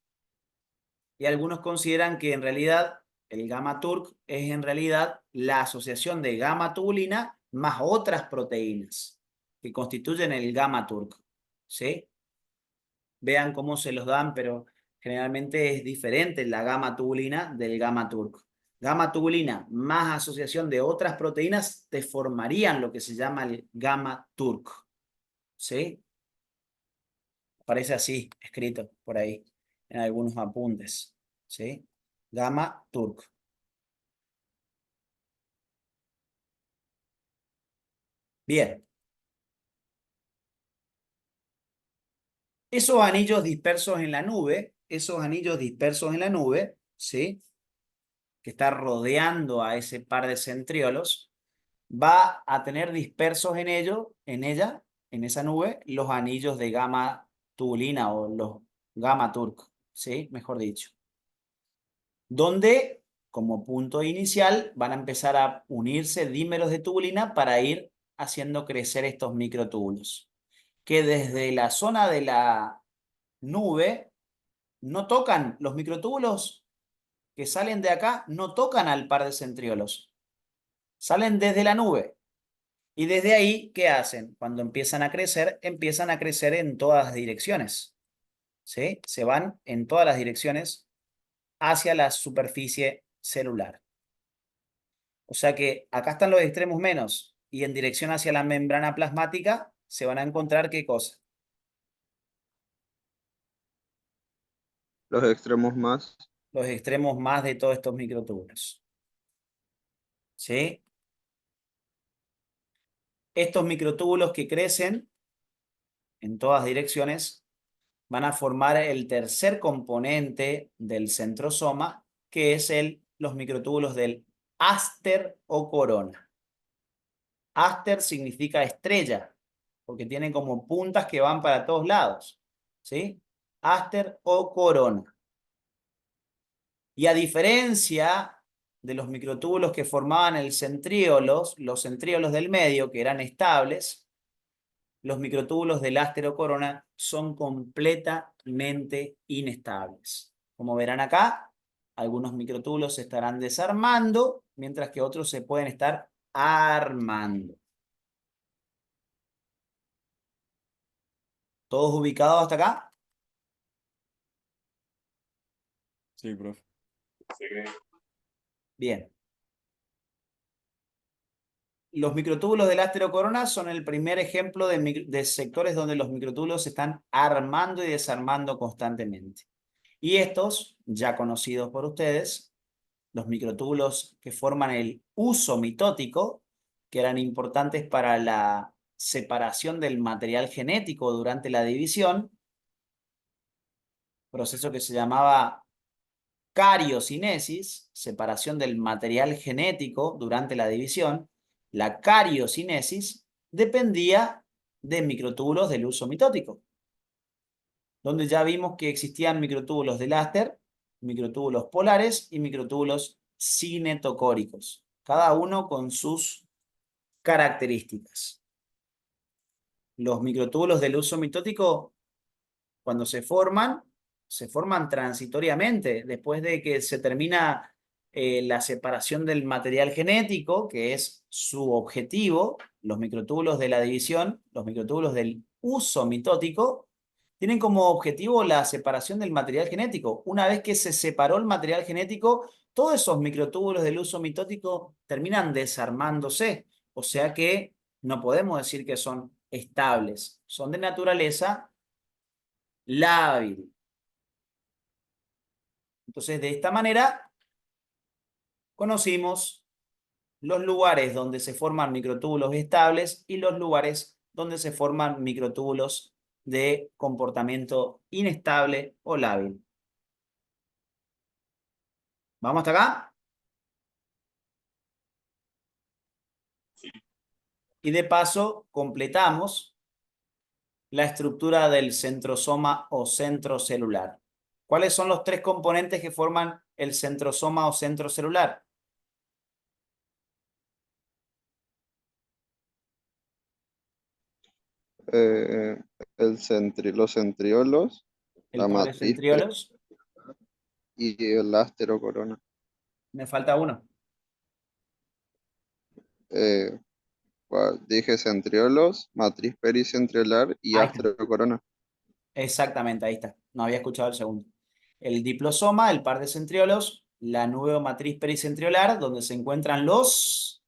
y algunos consideran que en realidad el gamma turk es en realidad la asociación de gamma tubulina más otras proteínas que constituyen el gamma turk. ¿Sí? Vean cómo se los dan, pero generalmente es diferente la gamma tubulina del gamma turk. Gamma tubulina más asociación de otras proteínas te formarían lo que se llama el gamma turk. ¿Sí? Aparece así, escrito por ahí, en algunos apuntes. ¿Sí? Gamma turk. Bien. Esos anillos dispersos en la nube, ¿sí? Que está rodeando a ese par de centriolos, va a tener dispersos en ella, en esa nube, los anillos de gamma tubulina o los gamma turk, ¿sí? Mejor dicho. Donde, como punto inicial, van a empezar a unirse dímeros de tubulina para ir haciendo crecer estos microtúbulos, que desde la zona de la nube no tocan los microtúbulos que salen de acá, no tocan al par de centriolos. Salen desde la nube. Y desde ahí, ¿qué hacen? Cuando empiezan a crecer en todas las direcciones. ¿Sí? Se van en todas las direcciones hacia la superficie celular. O sea que acá están los extremos menos y en dirección hacia la membrana plasmática se van a encontrar ¿qué cosa? Los extremos más. Los extremos más de todos estos microtúbulos. ¿Sí? Estos microtúbulos que crecen en todas direcciones van a formar el tercer componente del centrosoma, que es los microtúbulos del áster o corona. Áster significa estrella, porque tienen como puntas que van para todos lados. ¿Sí? Áster o corona. Y a diferencia de los microtúbulos que formaban los centríolos del medio, que eran estables, los microtúbulos del áster o corona son completamente inestables. Como verán acá, algunos microtúbulos se estarán desarmando, mientras que otros se pueden estar armando. ¿Todos ubicados hasta acá? Sí, profe. Sí. Bien. Los microtúbulos del áster o corona son el primer ejemplo de sectores donde los microtúbulos se están armando y desarmando constantemente. Y estos, ya conocidos por ustedes, los microtúbulos que forman el uso mitótico, que eran importantes para la separación del material genético durante la división, proceso que se llamaba cariocinesis, separación del material genético durante la división. La cariocinesis dependía de microtúbulos del uso mitótico, donde ya vimos que existían microtúbulos del áster, microtúbulos polares y microtúbulos cinetocóricos, cada uno con sus características. Los microtúbulos del uso mitótico, cuando se forman transitoriamente, después de que se termina la separación del material genético, que es su objetivo. Los microtúbulos de la división, los microtúbulos del uso mitótico, tienen como objetivo la separación del material genético. Una vez que se separó el material genético, todos esos microtúbulos del uso mitótico terminan desarmándose. O sea que no podemos decir que son estables, son de naturaleza lábil. Entonces, de esta manera, conocimos los lugares donde se forman microtúbulos estables y los lugares donde se forman microtúbulos de comportamiento inestable o lábil. ¿Vamos hasta acá? Y de paso, completamos la estructura del centrosoma o centro celular. ¿Cuáles son los tres componentes que forman el centrosoma o centro celular? Eh, los centriolos, El la par de matriz centriolos. y el asterocorona. Me falta uno. Eh, Dije centriolos, matriz pericentriolar y Ahí está. asterocorona. Exactamente, ahí está. No había escuchado el segundo. El diplosoma, el par de centriolos, la nube o matriz pericentriolar, donde se encuentran los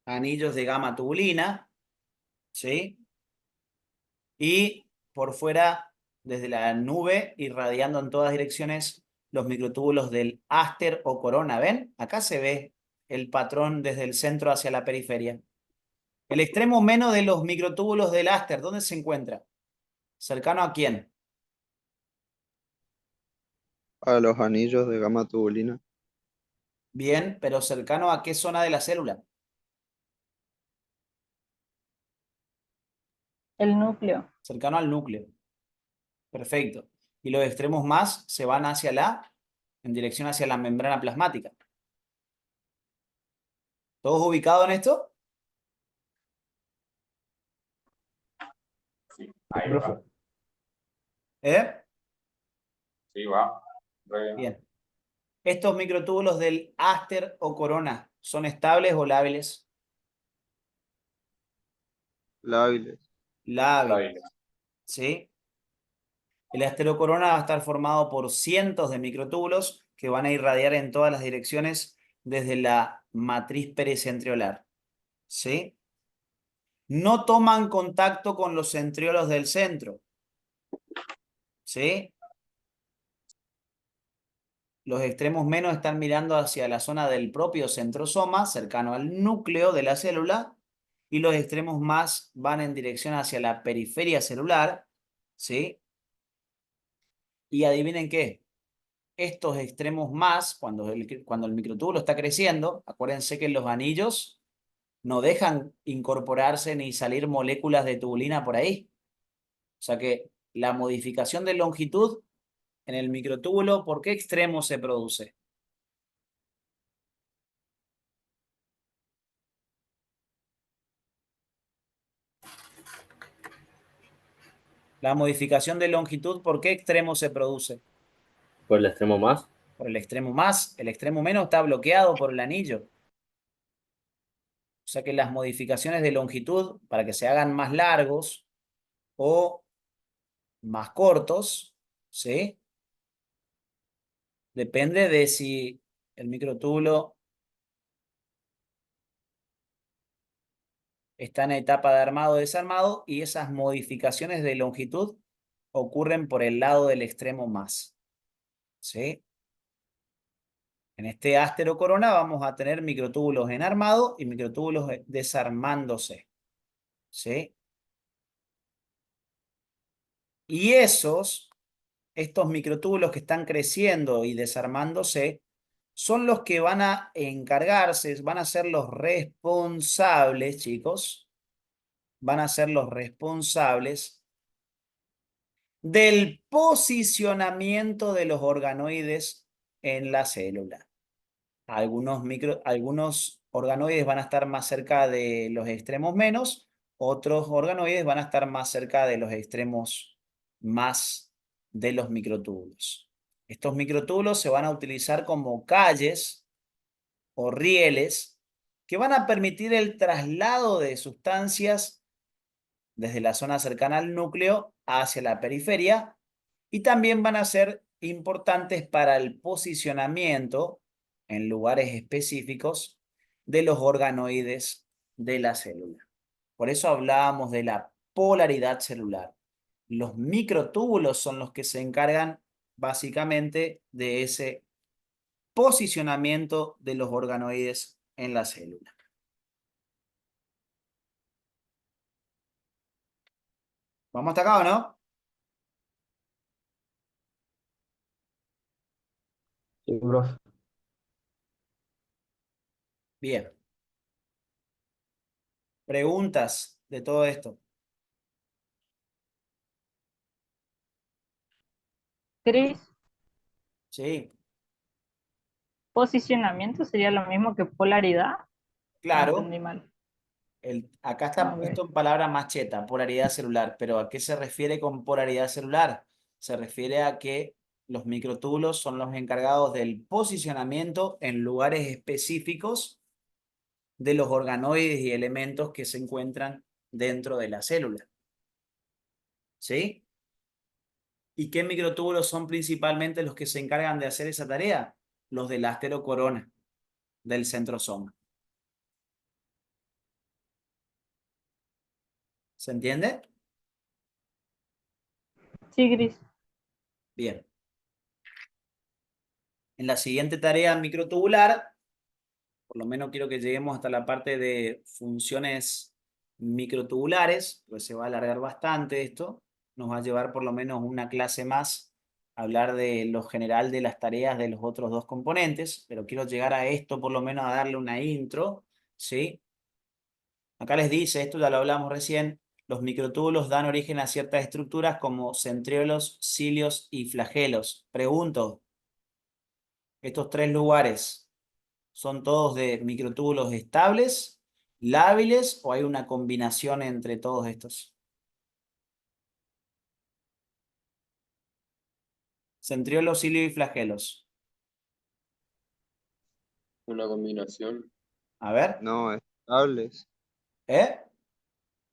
anillos de gamma tubulina, ¿sí? Y por fuera, desde la nube, irradiando en todas direcciones, los microtúbulos del áster o corona. ¿Ven? Acá se ve el patrón desde el centro hacia la periferia. El extremo menos de los microtúbulos del áster, ¿dónde se encuentra? ¿Cercano a quién? A los anillos de gamma tubulina. Bien, pero ¿cercano a qué zona de la célula? El núcleo. Cercano al núcleo. Perfecto. Y los extremos más se van en dirección hacia la membrana plasmática. ¿Todos ubicados en esto? Sí, ahí Profe. va. ¿Eh? Sí, va. Re bien. Bien. ¿Estos microtúbulos del áster o corona son estables o lábiles? Lábiles. Lábiles. Lábiles. ¿Sí? El asterocorona va a estar formado por cientos de microtúbulos que van a irradiar en todas las direcciones desde la matriz pericentriolar. ¿Sí? No toman contacto con los centriolos del centro. ¿Sí? Los extremos menos están mirando hacia la zona del propio centrosoma, cercano al núcleo de la célula, y los extremos más van en dirección hacia la periferia celular, ¿sí? Y adivinen qué, estos extremos más, cuando el microtúbulo está creciendo, acuérdense que los anillos no dejan incorporarse ni salir moléculas de tubulina por ahí. O sea que la modificación de longitud en el microtúbulo, ¿por qué extremo se produce? La modificación de longitud, ¿por qué extremo se produce? Por el extremo más. Por el extremo más. El extremo menos está bloqueado por el anillo. O sea que las modificaciones de longitud, para que se hagan más largos o más cortos, ¿sí? Depende de si el microtúbulo está en etapa de armado o desarmado, y esas modificaciones de longitud ocurren por el lado del extremo más, ¿sí? En este ástero corona vamos a tener microtúbulos en armado y microtúbulos desarmándose, ¿sí? Y estos microtúbulos que están creciendo y desarmándose son los que van a encargarse, van a ser los responsables, chicos, van a ser los responsables del posicionamiento de los organoides en la célula. Algunos organoides van a estar más cerca de los extremos menos, otros organoides van a estar más cerca de los extremos más de los microtúbulos. Estos microtúbulos se van a utilizar como calles o rieles que van a permitir el traslado de sustancias desde la zona cercana al núcleo hacia la periferia, y también van a ser importantes para el posicionamiento en lugares específicos de los organoides de la célula. Por eso hablábamos de la polaridad celular. Los microtúbulos son los que se encargan básicamente de ese posicionamiento de los organoides en la célula. ¿Vamos hasta acá o no? Sí, profe. Bien. ¿Preguntas de todo esto? Cris, Sí, posicionamiento sería lo mismo que polaridad. ¿O claro. entendí mal? Acá está Ok. puesto en palabra macheta, polaridad celular, pero ¿a qué se refiere con polaridad celular? Se refiere a que los microtúbulos son los encargados del posicionamiento en lugares específicos de los organoides y elementos que se encuentran dentro de la célula. ¿Sí? ¿Y qué microtúbulos son principalmente los que se encargan de hacer esa tarea? Los del asterocorona, del centrosoma. ¿Se entiende? Sí, Cris. Bien. En la siguiente tarea microtubular, por lo menos quiero que lleguemos hasta la parte de funciones microtubulares, pues se va a alargar bastante esto. Nos va a llevar por lo menos una clase más a hablar de lo general de las tareas de los otros dos componentes, pero quiero llegar a esto por lo menos a darle una intro, ¿sí? Acá les dice, esto ya lo hablamos recién, los microtúbulos dan origen a ciertas estructuras como centriolos, cilios y flagelos. Pregunto, estos tres lugares, ¿son todos de microtúbulos estables, lábiles o hay una combinación entre todos estos? Centriolos, cilios y flagelos. Una combinación. A ver, No, estables. ¿eh?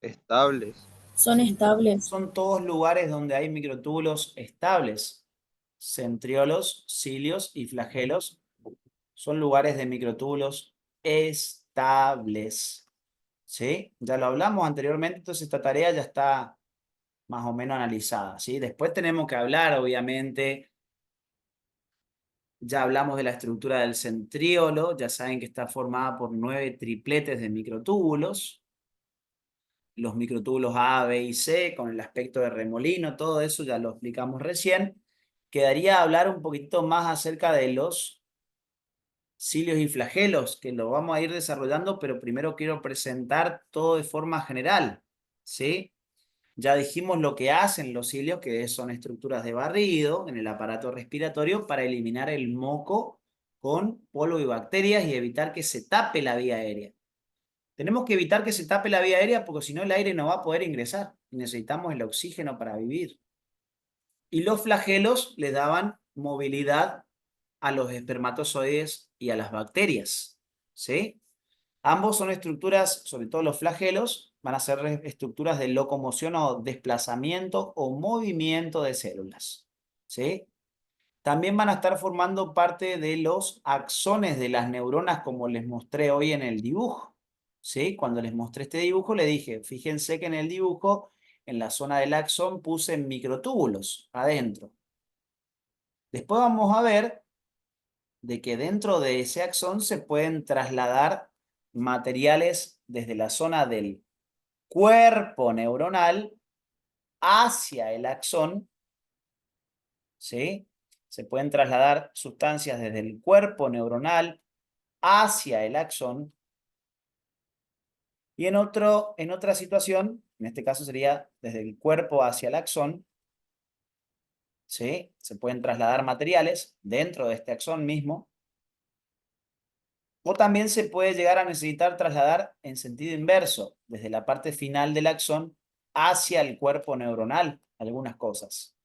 Estables. Son estables. Son todos lugares donde hay microtúbulos estables. Centriolos, cilios y flagelos son lugares de microtúbulos estables. ¿Sí? Ya lo hablamos anteriormente, entonces esta tarea ya está más o menos analizada, ¿sí? Después tenemos que hablar, obviamente, ya hablamos de la estructura del centríolo, ya saben que está formada por 9 tripletes de microtúbulos, los microtúbulos A, B y C, con el aspecto de remolino, todo eso ya lo explicamos recién. Quedaría hablar un poquito más acerca de los cilios y flagelos, que lo vamos a ir desarrollando, pero primero quiero presentar todo de forma general, ¿sí? Ya dijimos lo que hacen los cilios, que son estructuras de barrido en el aparato respiratorio para eliminar el moco con polvo y bacterias y evitar que se tape la vía aérea. Tenemos que evitar que se tape la vía aérea porque si no el aire no va a poder ingresar y necesitamos el oxígeno para vivir. Y los flagelos le daban movilidad a los espermatozoides y a las bacterias, ¿sí? Ambos son estructuras, sobre todo los flagelos, van a ser estructuras de locomoción o desplazamiento o movimiento de células, ¿sí? También van a estar formando parte de los axones de las neuronas, como les mostré hoy en el dibujo, ¿sí? Cuando les mostré este dibujo, le dije, fíjense que en el dibujo, en la zona del axón, puse microtúbulos adentro. Después vamos a ver de que dentro de ese axón se pueden trasladar materiales desde la zona del cuerpo neuronal hacia el axón, ¿sí? Se pueden trasladar sustancias desde el cuerpo neuronal hacia el axón. Y en otra situación, en este caso sería desde el cuerpo hacia el axón, ¿sí? Se pueden trasladar materiales dentro de este axón mismo. O también se puede llegar a necesitar trasladar en sentido inverso, desde la parte final del axón hacia el cuerpo neuronal, algunas cosas.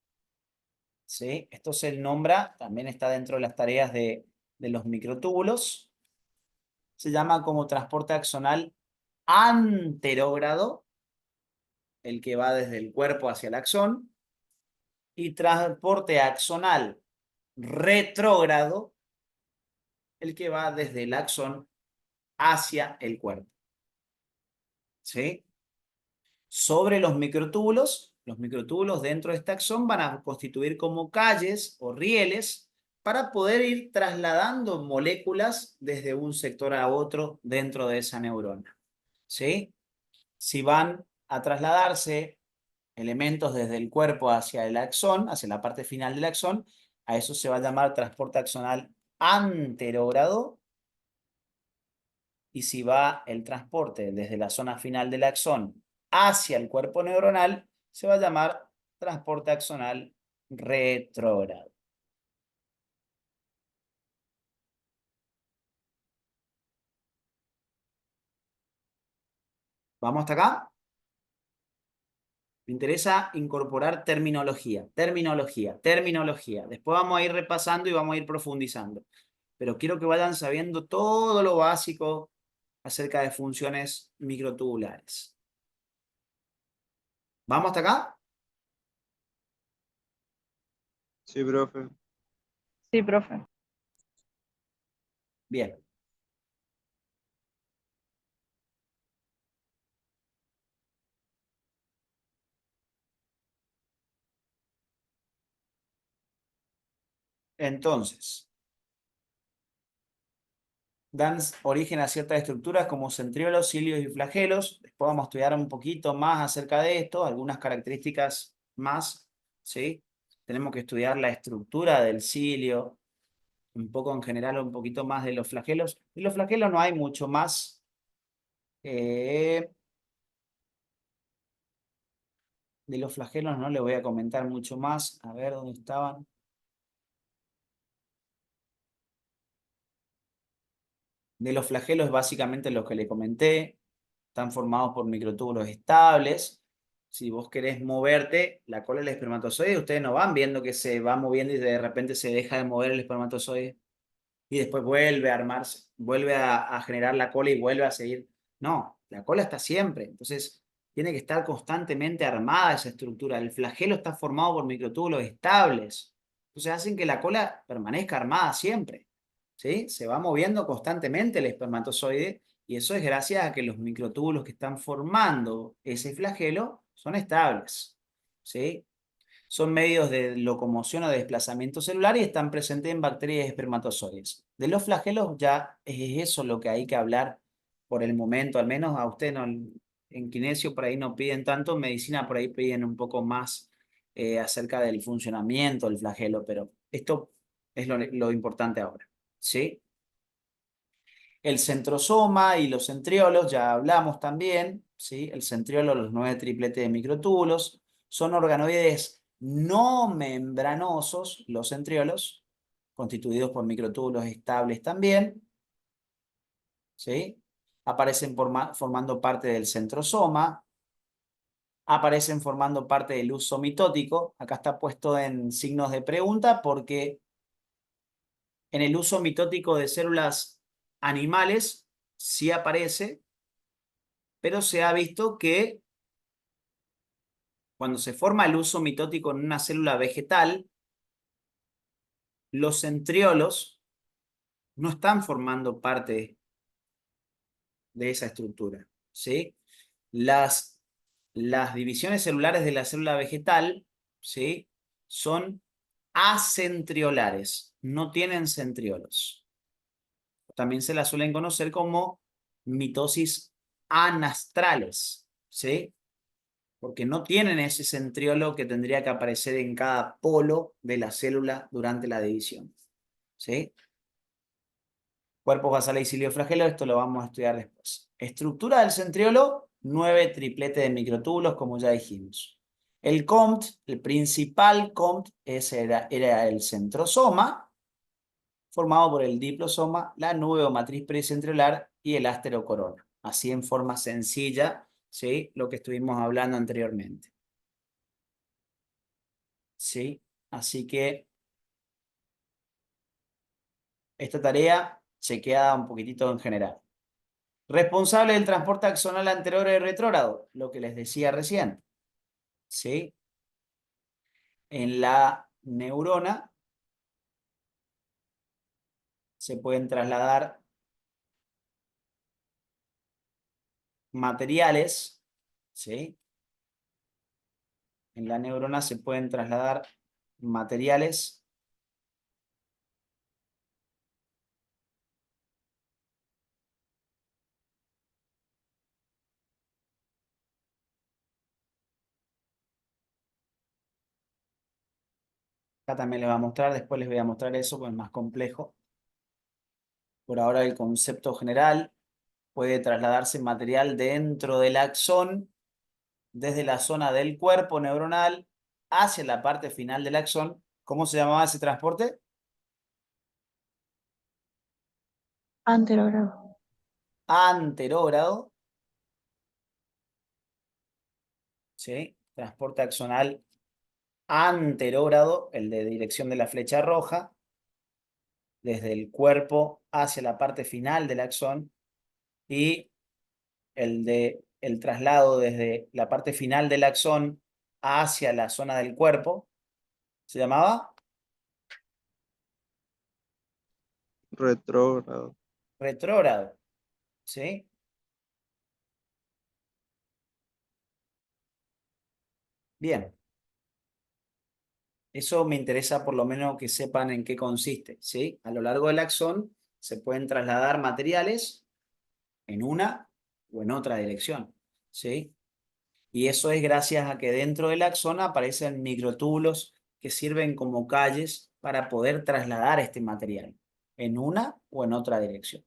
¿Sí? Esto se nombra, también está dentro de las tareas de los microtúbulos. Se llama como transporte axonal anterógrado, el que va desde el cuerpo hacia el axón, y transporte axonal retrógrado, el que va desde el axón hacia el cuerpo. ¿Sí? Sobre los microtúbulos dentro de este axón van a constituir como calles o rieles para poder ir trasladando moléculas desde un sector a otro dentro de esa neurona. ¿Sí? Si van a trasladarse elementos desde el cuerpo hacia el axón, hacia la parte final del axón, a eso se va a llamar transporte axonal anterógrado. Y si va el transporte desde la zona final del axón hacia el cuerpo neuronal, se va a llamar transporte axonal retrógrado. ¿Vamos hasta acá? Me interesa incorporar terminología. Después vamos a ir repasando y vamos a ir profundizando. Pero quiero que vayan sabiendo todo lo básico acerca de funciones microtubulares. ¿Vamos hasta acá? Sí, profe. Sí, profe. Bien. Entonces, dan origen a ciertas estructuras como centriolos, cilios y flagelos. Después vamos a estudiar un poquito más acerca de esto, algunas características más, ¿sí? Tenemos que estudiar la estructura del cilio, un poco en general, un poquito más de los flagelos. De los flagelos no hay mucho más. De los flagelos no le voy a comentar mucho más. A ver dónde estaban. De los flagelos es básicamente lo que le comenté. Están formados por microtúbulos estables. Si vos querés moverte, la cola del espermatozoide, ustedes no van viendo que se va moviendo y de repente se deja de mover el espermatozoide y después vuelve a armarse, vuelve a generar la cola y vuelve a seguir. No, la cola está siempre. Entonces, tiene que estar constantemente armada esa estructura. El flagelo está formado por microtúbulos estables. Entonces, hacen que la cola permanezca armada siempre. ¿Sí? Se va moviendo constantemente el espermatozoide y eso es gracias a que los microtúbulos que están formando ese flagelo son estables. ¿Sí? Son medios de locomoción o de desplazamiento celular y están presentes en bacterias y espermatozoides. De los flagelos ya es eso lo que hay que hablar por el momento, al menos a usted no, en kinesio por ahí no piden tanto, en medicina por ahí piden un poco más acerca del funcionamiento del flagelo, pero esto es lo importante ahora. ¿Sí? El centrosoma y los centriolos, ya hablamos también, ¿sí? El centriolo, los 9 tripletes de microtúbulos, son organoides no membranosos, los centriolos, constituidos por microtúbulos estables también, ¿sí? Aparecen formando parte del centrosoma, aparecen formando parte del uso mitótico. Acá está puesto en signos de pregunta porque en el uso mitótico de células animales sí aparece, pero se ha visto que cuando se forma el uso mitótico en una célula vegetal, los centriolos no están formando parte de esa estructura, ¿sí? Las divisiones celulares de la célula vegetal, ¿sí? Son acentriolares, no tienen centriolos. También se las suelen conocer como mitosis anastrales, ¿sí? Porque no tienen ese centriolo que tendría que aparecer en cada polo de la célula durante la división. ¿Sí? Cuerpos basales y cilioflagelos, esto lo vamos a estudiar después. Estructura del centriolo, 9 tripletes de microtúbulos, como ya dijimos. El COMT, el principal COMT, ese era el centrosoma, formado por el diplosoma, la nube o matriz pericentriolar y el asterocorona. Así en forma sencilla, ¿sí? Lo que estuvimos hablando anteriormente. ¿Sí? Así que esta tarea chequeada un poquitito en general. Responsable del transporte axonal anterior y retrógrado, lo que les decía recién. ¿Sí? En la neurona se pueden trasladar materiales, ¿sí? En la neurona se pueden trasladar materiales acá también les voy a mostrar, después les voy a mostrar eso, porque es más complejo. Por ahora el concepto general puede trasladarse material dentro del axón, desde la zona del cuerpo neuronal hacia la parte final del axón. ¿Cómo se llamaba ese transporte? Anterógrado. Anterógrado, ¿sí? Transporte axonal anterógrado, el de dirección de la flecha roja, desde el cuerpo hacia la parte final del axón, y el de el traslado desde la parte final del axón hacia la zona del cuerpo, ¿se llamaba? Retrógrado. Retrógrado, ¿sí? Bien. Eso me interesa por lo menos que sepan en qué consiste, ¿sí? A lo largo del axón se pueden trasladar materiales en una o en otra dirección, ¿sí? Y eso es gracias a que dentro del axón aparecen microtúbulos que sirven como calles para poder trasladar este material en una o en otra dirección.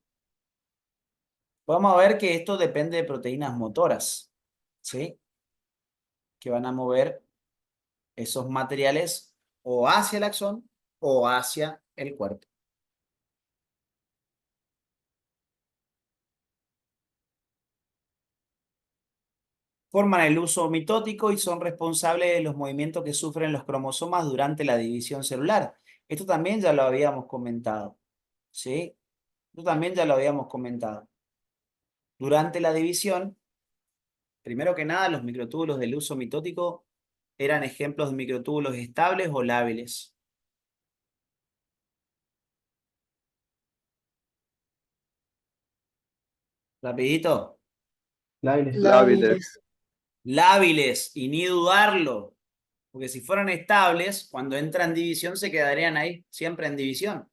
Vamos a ver que esto depende de proteínas motoras, ¿sí? Que van a mover esos materiales o hacia el axón o hacia el cuerpo. Forman el uso mitótico y son responsables de los movimientos que sufren los cromosomas durante la división celular. Esto también ya lo habíamos comentado, ¿sí? Esto también ya lo habíamos comentado. Durante la división, primero que nada, los microtúbulos del uso mitótico eran ejemplos de microtúbulos estables o lábiles. Rapidito. Lábiles. Lábiles. Lábiles, y ni dudarlo. Porque si fueran estables, cuando entran en división se quedarían ahí, siempre en división.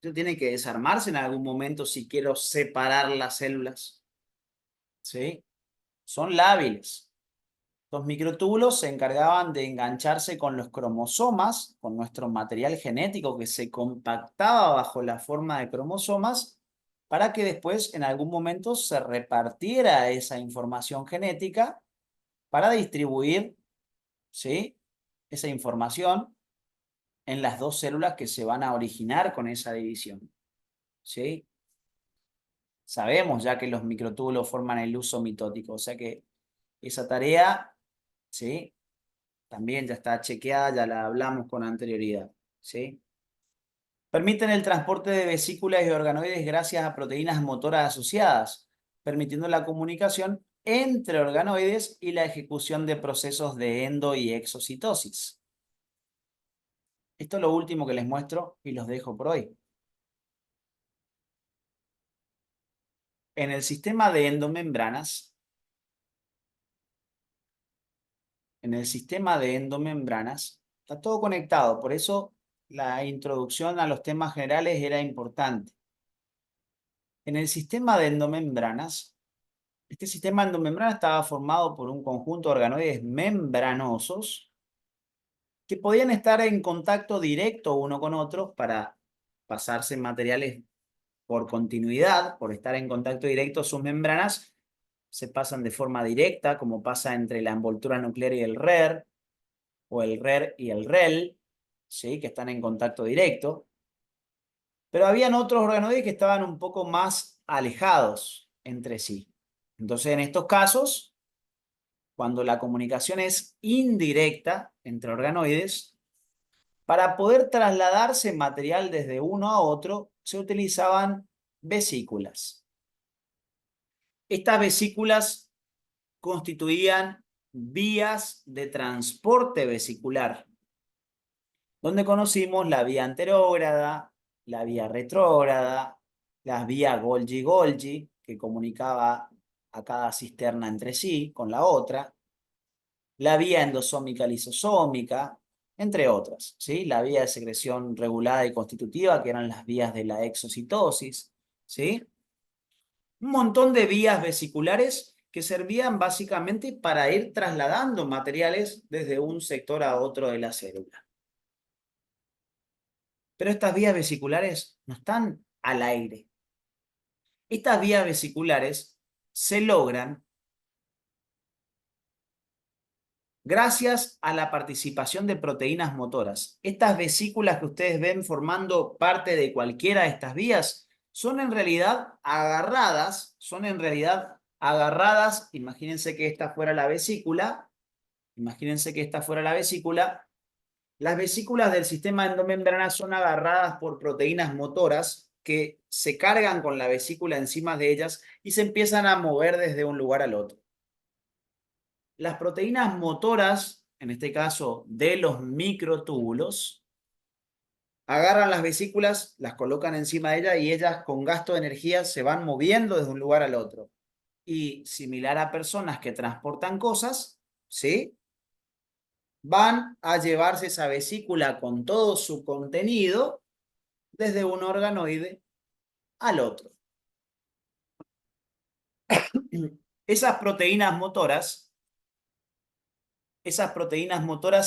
Esto tiene que desarmarse en algún momento si quiero separar las células. ¿Sí? Son lábiles. Los microtúbulos se encargaban de engancharse con los cromosomas, con nuestro material genético que se compactaba bajo la forma de cromosomas, para que después en algún momento se repartiera esa información genética para distribuir, ¿sí?, esa información en las dos células que se van a originar con esa división, ¿sí? Sabemos ya que los microtúbulos forman el uso mitótico, o sea que esa tarea, ¿sí?, también ya está chequeada, ya la hablamos con anterioridad, ¿sí? Permiten el transporte de vesículas y organoides gracias a proteínas motoras asociadas, permitiendo la comunicación entre organoides y la ejecución de procesos de endo y exocitosis. Esto es lo último que les muestro y los dejo por hoy. En el sistema de endomembranas, está todo conectado, por eso la introducción a los temas generales era importante. En el sistema de endomembranas, este sistema de endomembranas estaba formado por un conjunto de organoides membranosos que podían estar en contacto directo uno con otro para pasarse materiales por continuidad, por estar en contacto directo. Sus membranas se pasan de forma directa, como pasa entre la envoltura nuclear y el RER, o el RER y el REL, ¿sí?, que están en contacto directo. Pero habían otros organoides que estaban un poco más alejados entre sí. Entonces, en estos casos, cuando la comunicación es indirecta entre organoides, para poder trasladarse material desde uno a otro, se utilizaban vesículas. Estas vesículas constituían vías de transporte vesicular, donde conocimos la vía anterógrada, la vía retrógrada, la vía Golgi-Golgi, que comunicaba a cada cisterna entre sí con la otra, la vía endosómica lisosómica, entre otras, ¿sí? La vía de secreción regulada y constitutiva, que eran las vías de la exocitosis, ¿sí? Un montón de vías vesiculares que servían básicamente para ir trasladando materiales desde un sector a otro de la célula. Pero estas vías vesiculares no están al aire. Estas vías vesiculares se logran gracias a la participación de proteínas motoras. Estas vesículas que ustedes ven formando parte de cualquiera de estas vías son en realidad agarradas, imagínense que esta fuera la vesícula, las vesículas del sistema endomembrana son agarradas por proteínas motoras que se cargan con la vesícula encima de ellas y se empiezan a mover desde un lugar al otro. Las proteínas motoras, en este caso de los microtúbulos, agarran las vesículas, las colocan encima de ellas y ellas con gasto de energía se van moviendo desde un lugar al otro. Y similar a personas que transportan cosas, ¿sí? Van a llevarse esa vesícula con todo su contenido desde un organoide al otro. Esas proteínas motoras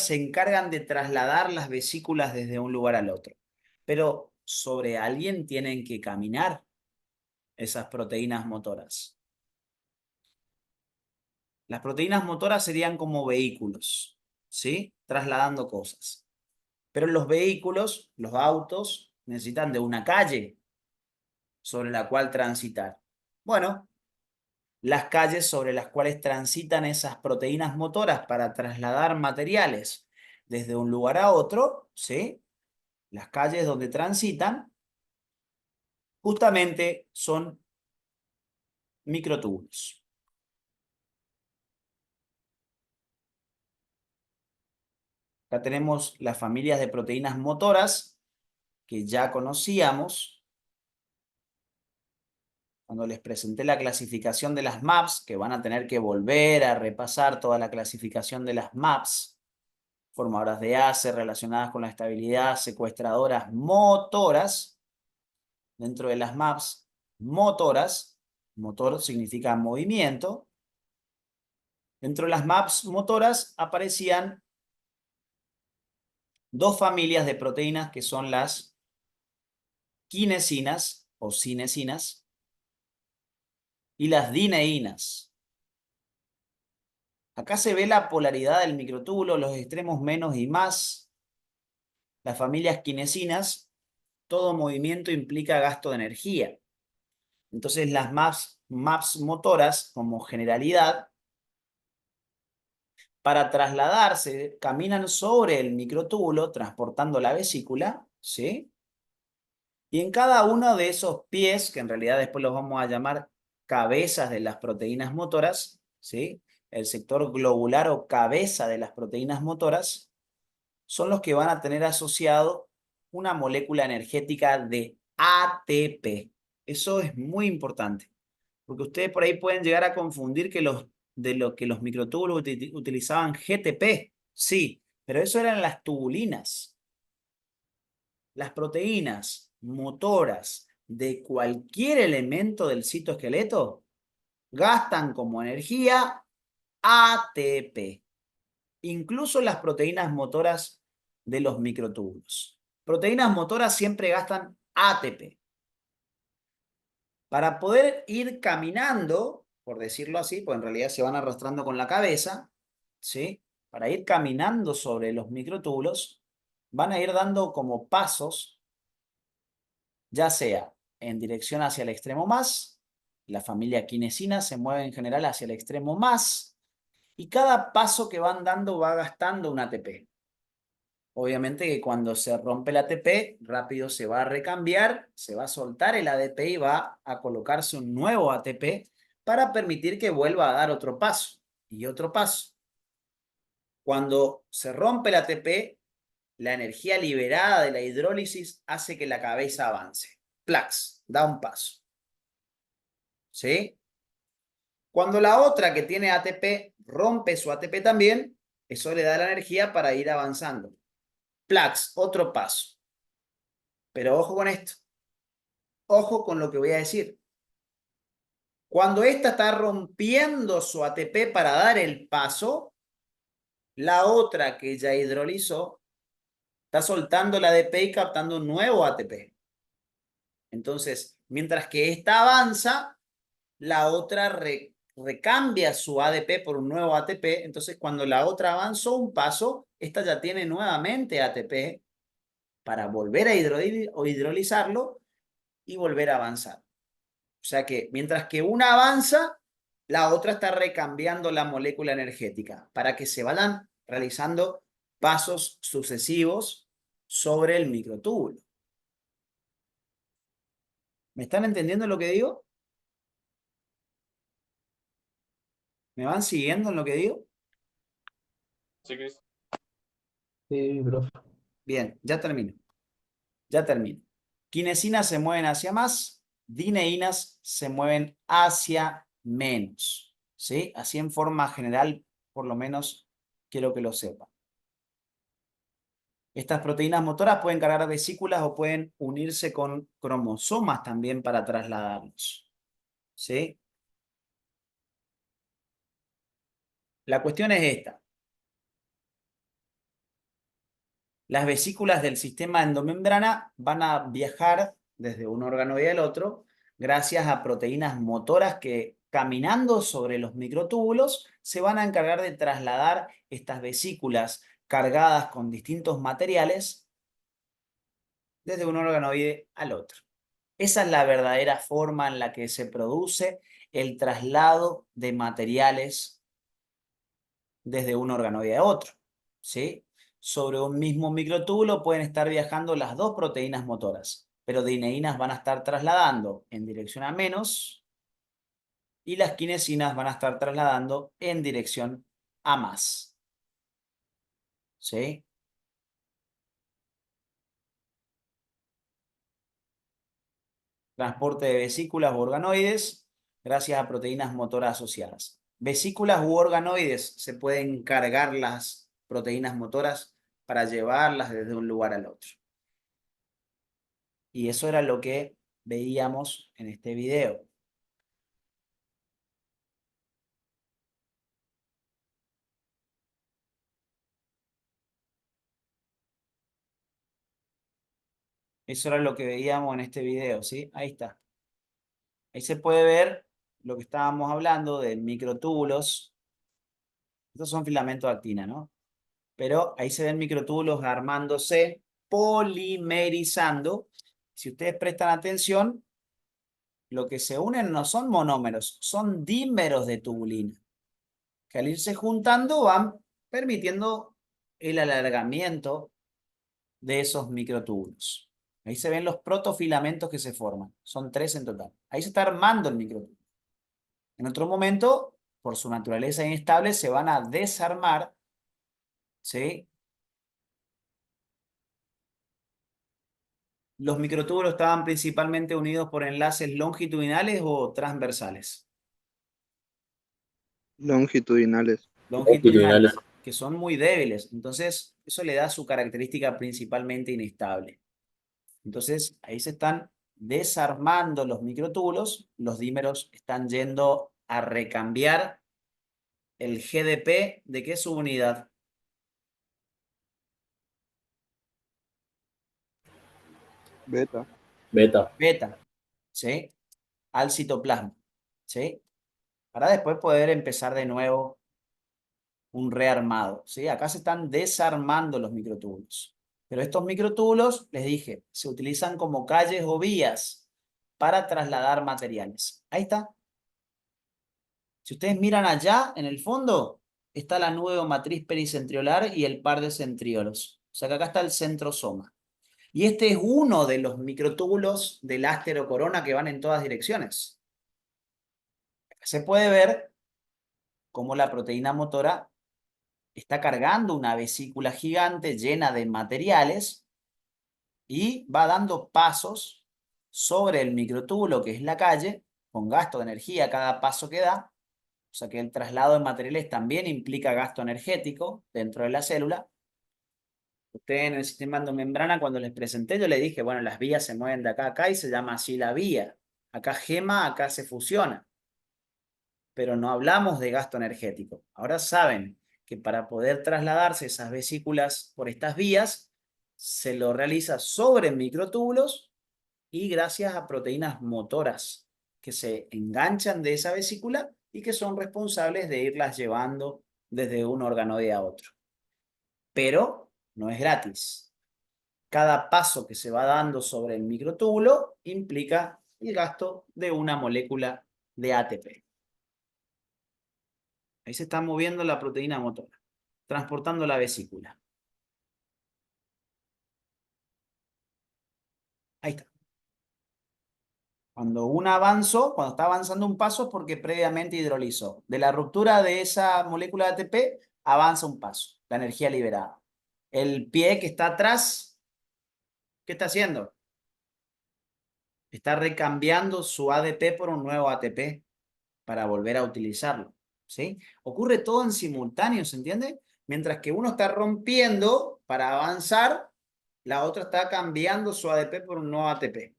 se encargan de trasladar las vesículas desde un lugar al otro. Pero sobre alguien tienen que caminar esas proteínas motoras. Las proteínas motoras serían como vehículos, ¿sí? Trasladando cosas. Pero los vehículos, los autos, necesitan de una calle sobre la cual transitar. Bueno, las calles sobre las cuales transitan esas proteínas motoras para trasladar materiales desde un lugar a otro, ¿sí? Las calles donde transitan justamente son microtúbulos. Acá tenemos las familias de proteínas motoras que ya conocíamos cuando les presenté la clasificación de las MAPS, que van a tener que volver a repasar toda la clasificación de las MAPS, formadoras de ACE relacionadas con la estabilidad, secuestradoras motoras. Dentro de las MAPS motoras, motor significa movimiento, dentro de las MAPS motoras aparecían dos familias de proteínas que son las quinesinas o cinesinas y las dineínas. Acá se ve la polaridad del microtúbulo, los extremos menos y más. Las familias quinesinas, todo movimiento implica gasto de energía. Entonces las MAPS motoras, como generalidad, para trasladarse, caminan sobre el microtúbulo, transportando la vesícula, ¿sí? Y en cada uno de esos pies, que en realidad después los vamos a llamar cabezas de las proteínas motoras, ¿sí? El sector globular o cabeza de las proteínas motoras, son los que van a tener asociado una molécula energética de ATP. Eso es muy importante, porque ustedes por ahí pueden llegar a confundir que los microtúbulos utilizaban GTP, sí, pero eso eran las tubulinas. Las proteínas motoras de cualquier elemento del citoesqueleto gastan como energía ATP, incluso las proteínas motoras de los microtúbulos. Proteínas motoras siempre gastan ATP. Para poder ir caminando, por decirlo así, pues en realidad se van arrastrando con la cabeza, ¿sí? Para ir caminando sobre los microtúbulos, van a ir dando como pasos, ya sea en dirección hacia el extremo más, la familia quinesina se mueve en general hacia el extremo más, y cada paso que van dando va gastando un ATP. Obviamente que cuando se rompe el ATP, rápido se va a recambiar, se va a soltar el ADP y va a colocarse un nuevo ATP para permitir que vuelva a dar otro paso y otro paso. Cuando se rompe el ATP, la energía liberada de la hidrólisis hace que la cabeza avance. Plax, da un paso. ¿Sí? Cuando la otra que tiene ATP rompe su ATP también, eso le da la energía para ir avanzando. Plax, otro paso. Pero ojo con esto. Ojo con lo que voy a decir. Cuando esta está rompiendo su ATP para dar el paso, la otra que ya hidrolizó está soltando la ADP y captando un nuevo ATP. Entonces, mientras que esta avanza, la otra recambia su ADP por un nuevo ATP. Entonces, cuando la otra avanzó un paso, esta ya tiene nuevamente ATP para volver a hidrolizarlo y volver a avanzar. O sea que mientras que una avanza, la otra está recambiando la molécula energética para que se vayan realizando pasos sucesivos sobre el microtúbulo. ¿Me están entendiendo lo que digo? ¿Me van siguiendo en lo que digo? Sí, Cris. Sí, profe. Bien, ya termino. Ya termino. Quinesinas se mueven hacia más, dineínas se mueven hacia menos. ¿Sí? Así en forma general, por lo menos quiero que lo sepan. Estas proteínas motoras pueden cargar vesículas o pueden unirse con cromosomas también para trasladarlos. ¿Sí? La cuestión es esta. Las vesículas del sistema endomembrana van a viajar desde un organoide al otro gracias a proteínas motoras que, caminando sobre los microtúbulos, se van a encargar de trasladar estas vesículas cargadas con distintos materiales desde un organoide al otro. Esa es la verdadera forma en la que se produce el traslado de materiales desde un organoide a otro, ¿sí? Sobre un mismo microtúbulo pueden estar viajando las dos proteínas motoras, pero dineínas van a estar trasladando en dirección a menos y las quinesinas van a estar trasladando en dirección a más. ¿Sí? Transporte de vesículas u organoides gracias a proteínas motoras asociadas. Vesículas u organoides se pueden cargar las proteínas motoras para llevarlas desde un lugar al otro. Y eso era lo que veíamos en este video. Eso era lo que veíamos en este video, ¿sí? Ahí está. Ahí se puede ver lo que estábamos hablando de microtúbulos. Estos son filamentos de actina, ¿no? Pero ahí se ven microtúbulos armándose, polimerizando. Si ustedes prestan atención, lo que se unen no son monómeros, son dímeros de tubulina, que al irse juntando van permitiendo el alargamiento de esos microtúbulos. Ahí se ven los protofilamentos que se forman. Son 3 en total. Ahí se está armando el microtúbulo. En otro momento, por su naturaleza inestable, se van a desarmar, ¿sí? Los microtúbulos estaban principalmente unidos por enlaces longitudinales o transversales. Longitudinales. Longitudinales, que son muy débiles. Entonces, eso le da su característica principalmente inestable. Entonces, ahí se están desarmando los microtúbulos, los dímeros están yendo a recambiar el GDP de qué subunidad. Beta. Beta, ¿sí? Al citoplasma, ¿sí? Para después poder empezar de nuevo un rearmado, ¿sí? Acá se están desarmando los microtúbulos. Pero estos microtúbulos, les dije, se utilizan como calles o vías para trasladar materiales. Ahí está. Si ustedes miran allá, en el fondo, está la nube o matriz pericentriolar y el par de centriolos. O sea que acá está el centrosoma. Y este es uno de los microtúbulos del ásterocorona que van en todas direcciones. Se puede ver cómo la proteína motora está cargando una vesícula gigante llena de materiales y va dando pasos sobre el microtúbulo, que es la calle, con gasto de energía cada paso que da. O sea que el traslado de materiales también implica gasto energético dentro de la célula. Ustedes en el sistema endomembrana, cuando les presenté, yo les dije, bueno, las vías se mueven de acá a acá y se llama así la vía. Acá gema, acá se fusiona. Pero no hablamos de gasto energético. Ahora saben que para poder trasladarse esas vesículas por estas vías, se lo realiza sobre microtúbulos y gracias a proteínas motoras que se enganchan de esa vesícula y que son responsables de irlas llevando desde un organoide a otro. Pero no es gratis. Cada paso que se va dando sobre el microtúbulo implica el gasto de una molécula de ATP. Ahí se está moviendo la proteína motora, transportando la vesícula. Ahí está. Cuando cuando está avanzando un paso es porque previamente hidrolizó. De la ruptura de esa molécula de ATP avanza un paso, la energía liberada. El pie que está atrás, ¿qué está haciendo? Está recambiando su ADP por un nuevo ATP para volver a utilizarlo, ¿sí? Ocurre todo en simultáneo, ¿se entiende? Mientras que uno está rompiendo para avanzar, la otra está cambiando su ADP por un nuevo ATP.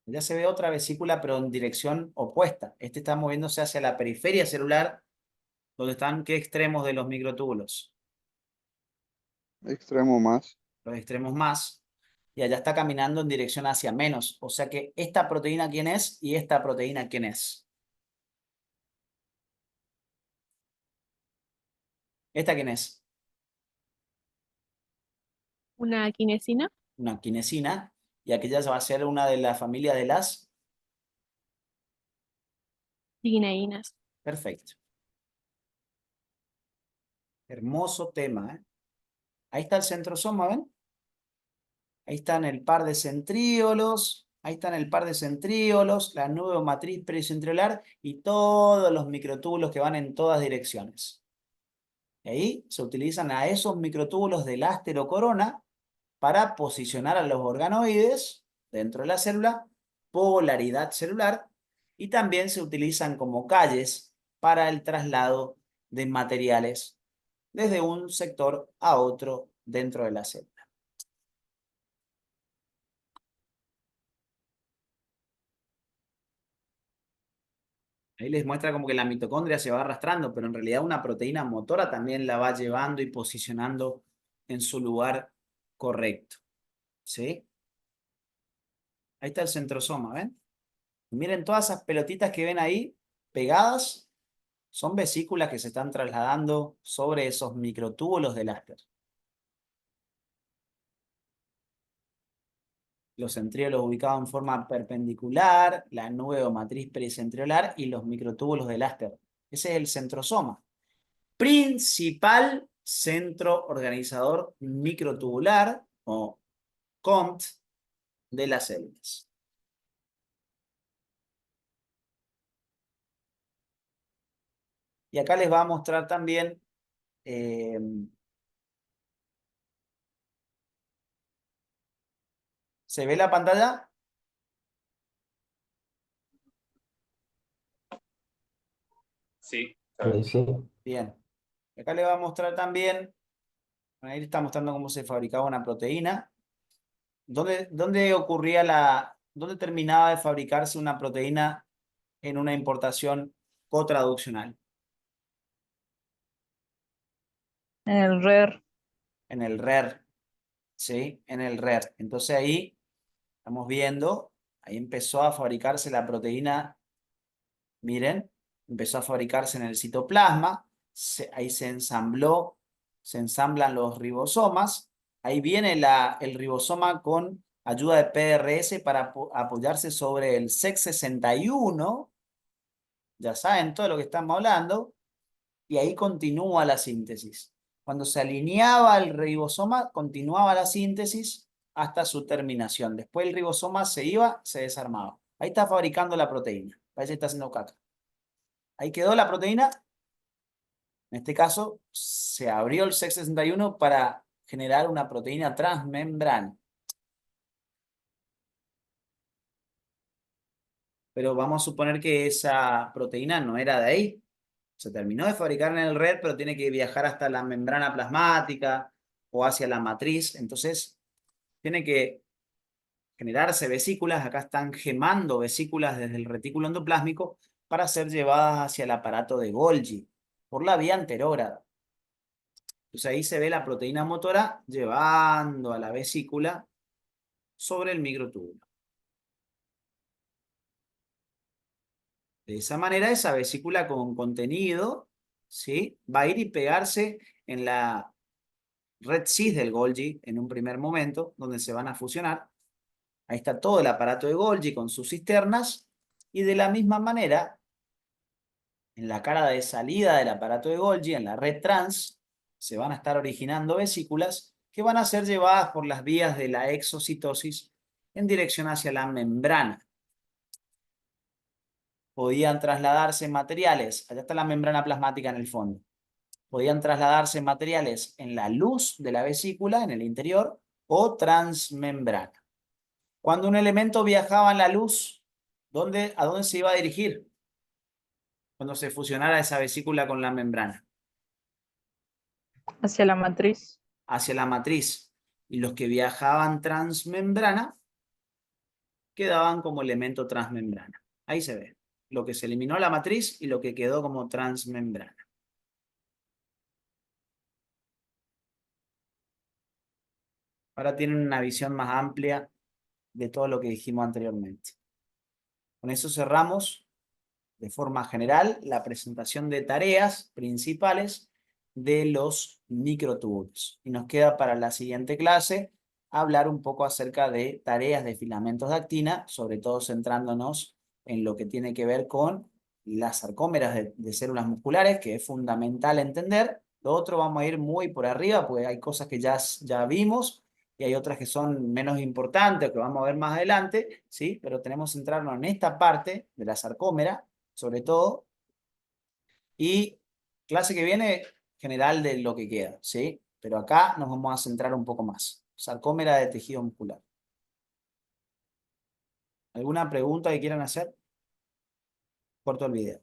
Ya se ve otra vesícula, pero en dirección opuesta. Este está moviéndose hacia la periferia celular, donde están, ¿qué extremos de los microtúbulos? Extremo más. Los extremos más. Y allá está caminando en dirección hacia menos. O sea que esta proteína, ¿quién es? Y esta proteína, ¿quién es? ¿Esta quién es? Una quinesina. Una quinesina. Y aquella va a ser una de la familia de las... Guineínas. Perfecto. Hermoso tema, ¿eh? Ahí está el centrosoma, ¿ven? Ahí están el par de centríolos, ahí están el par de centríolos, la nube matriz pericentriolar y todos los microtúbulos que van en todas direcciones. Y ahí se utilizan a esos microtúbulos del asterocorona para posicionar a los organoides dentro de la célula, polaridad celular, y también se utilizan como calles para el traslado de materiales desde un sector a otro dentro de la célula. Ahí les muestra como que la mitocondria se va arrastrando, pero en realidad una proteína motora también la va llevando y posicionando en su lugar correcto. ¿Sí? Ahí está el centrosoma, ¿ven? Miren todas esas pelotitas que ven ahí pegadas, son vesículas que se están trasladando sobre esos microtúbulos del áster. Los centríolos ubicados en forma perpendicular, la nube o matriz pericentriolar y los microtúbulos del áster. Ese es el centrosoma. Principal centro organizador microtubular o COMT de las células. Y acá les va a mostrar también ¿se ve la pantalla? Sí. Sí. Bien. Acá les va a mostrar también, ahí está mostrando cómo se fabricaba una proteína. ¿Dónde dónde terminaba de fabricarse una proteína en una importación cotraduccional? En el RER. En el RER, ¿sí? En el RER. Entonces ahí estamos viendo, ahí empezó a fabricarse la proteína, miren, empezó a fabricarse en el citoplasma, ahí se ensamblan los ribosomas, ahí viene el ribosoma con ayuda de PRS para apoyarse sobre el SEC61, ya saben todo lo que estamos hablando, y ahí continúa la síntesis. Cuando se alineaba el ribosoma, continuaba la síntesis hasta su terminación. Después el ribosoma se iba, se desarmaba. Ahí está fabricando la proteína. Parece que está haciendo caca. Ahí quedó la proteína. En este caso, se abrió el Sec61 para generar una proteína transmembrana. Pero vamos a suponer que esa proteína no era de ahí. Se terminó de fabricar en el red, pero tiene que viajar hasta la membrana plasmática o hacia la matriz. Entonces, tiene que generarse vesículas. Acá están gemando vesículas desde el retículo endoplásmico para ser llevadas hacia el aparato de Golgi por la vía anterógrada. Entonces ahí se ve la proteína motora llevando a la vesícula sobre el microtúbulo. De esa manera, esa vesícula con contenido, ¿sí?, va a ir y pegarse en la red cis del Golgi en un primer momento, donde se van a fusionar. Ahí está todo el aparato de Golgi con sus cisternas, y de la misma manera, en la cara de salida del aparato de Golgi, en la red trans, se van a estar originando vesículas que van a ser llevadas por las vías de la exocitosis en dirección hacia la membrana. Podían trasladarse materiales, allá está la membrana plasmática en el fondo, podían trasladarse materiales en la luz de la vesícula, en el interior, o transmembrana. Cuando un elemento viajaba en la luz, ¿a dónde se iba a dirigir? Cuando se fusionara esa vesícula con la membrana. Hacia la matriz. Hacia la matriz. Y los que viajaban transmembrana quedaban como elemento transmembrana. Ahí se ve lo que se eliminó a la matriz y lo que quedó como transmembrana. Ahora tienen una visión más amplia de todo lo que dijimos anteriormente. Con eso cerramos de forma general la presentación de tareas principales de los microtúbulos. Y nos queda para la siguiente clase hablar un poco acerca de tareas de filamentos de actina, sobre todo centrándonos en lo que tiene que ver con las sarcómeras de células musculares, que es fundamental entender. Lo otro vamos a ir muy por arriba, porque hay cosas que ya vimos, y hay otras que son menos importantes, que vamos a ver más adelante, ¿sí? Pero tenemos que centrarnos en esta parte de la sarcómera, sobre todo, y clase que viene, general de lo que queda, ¿sí? Pero acá nos vamos a centrar un poco más. Sarcómera de tejido muscular. ¿Alguna pregunta que quieran hacer? Corto el video.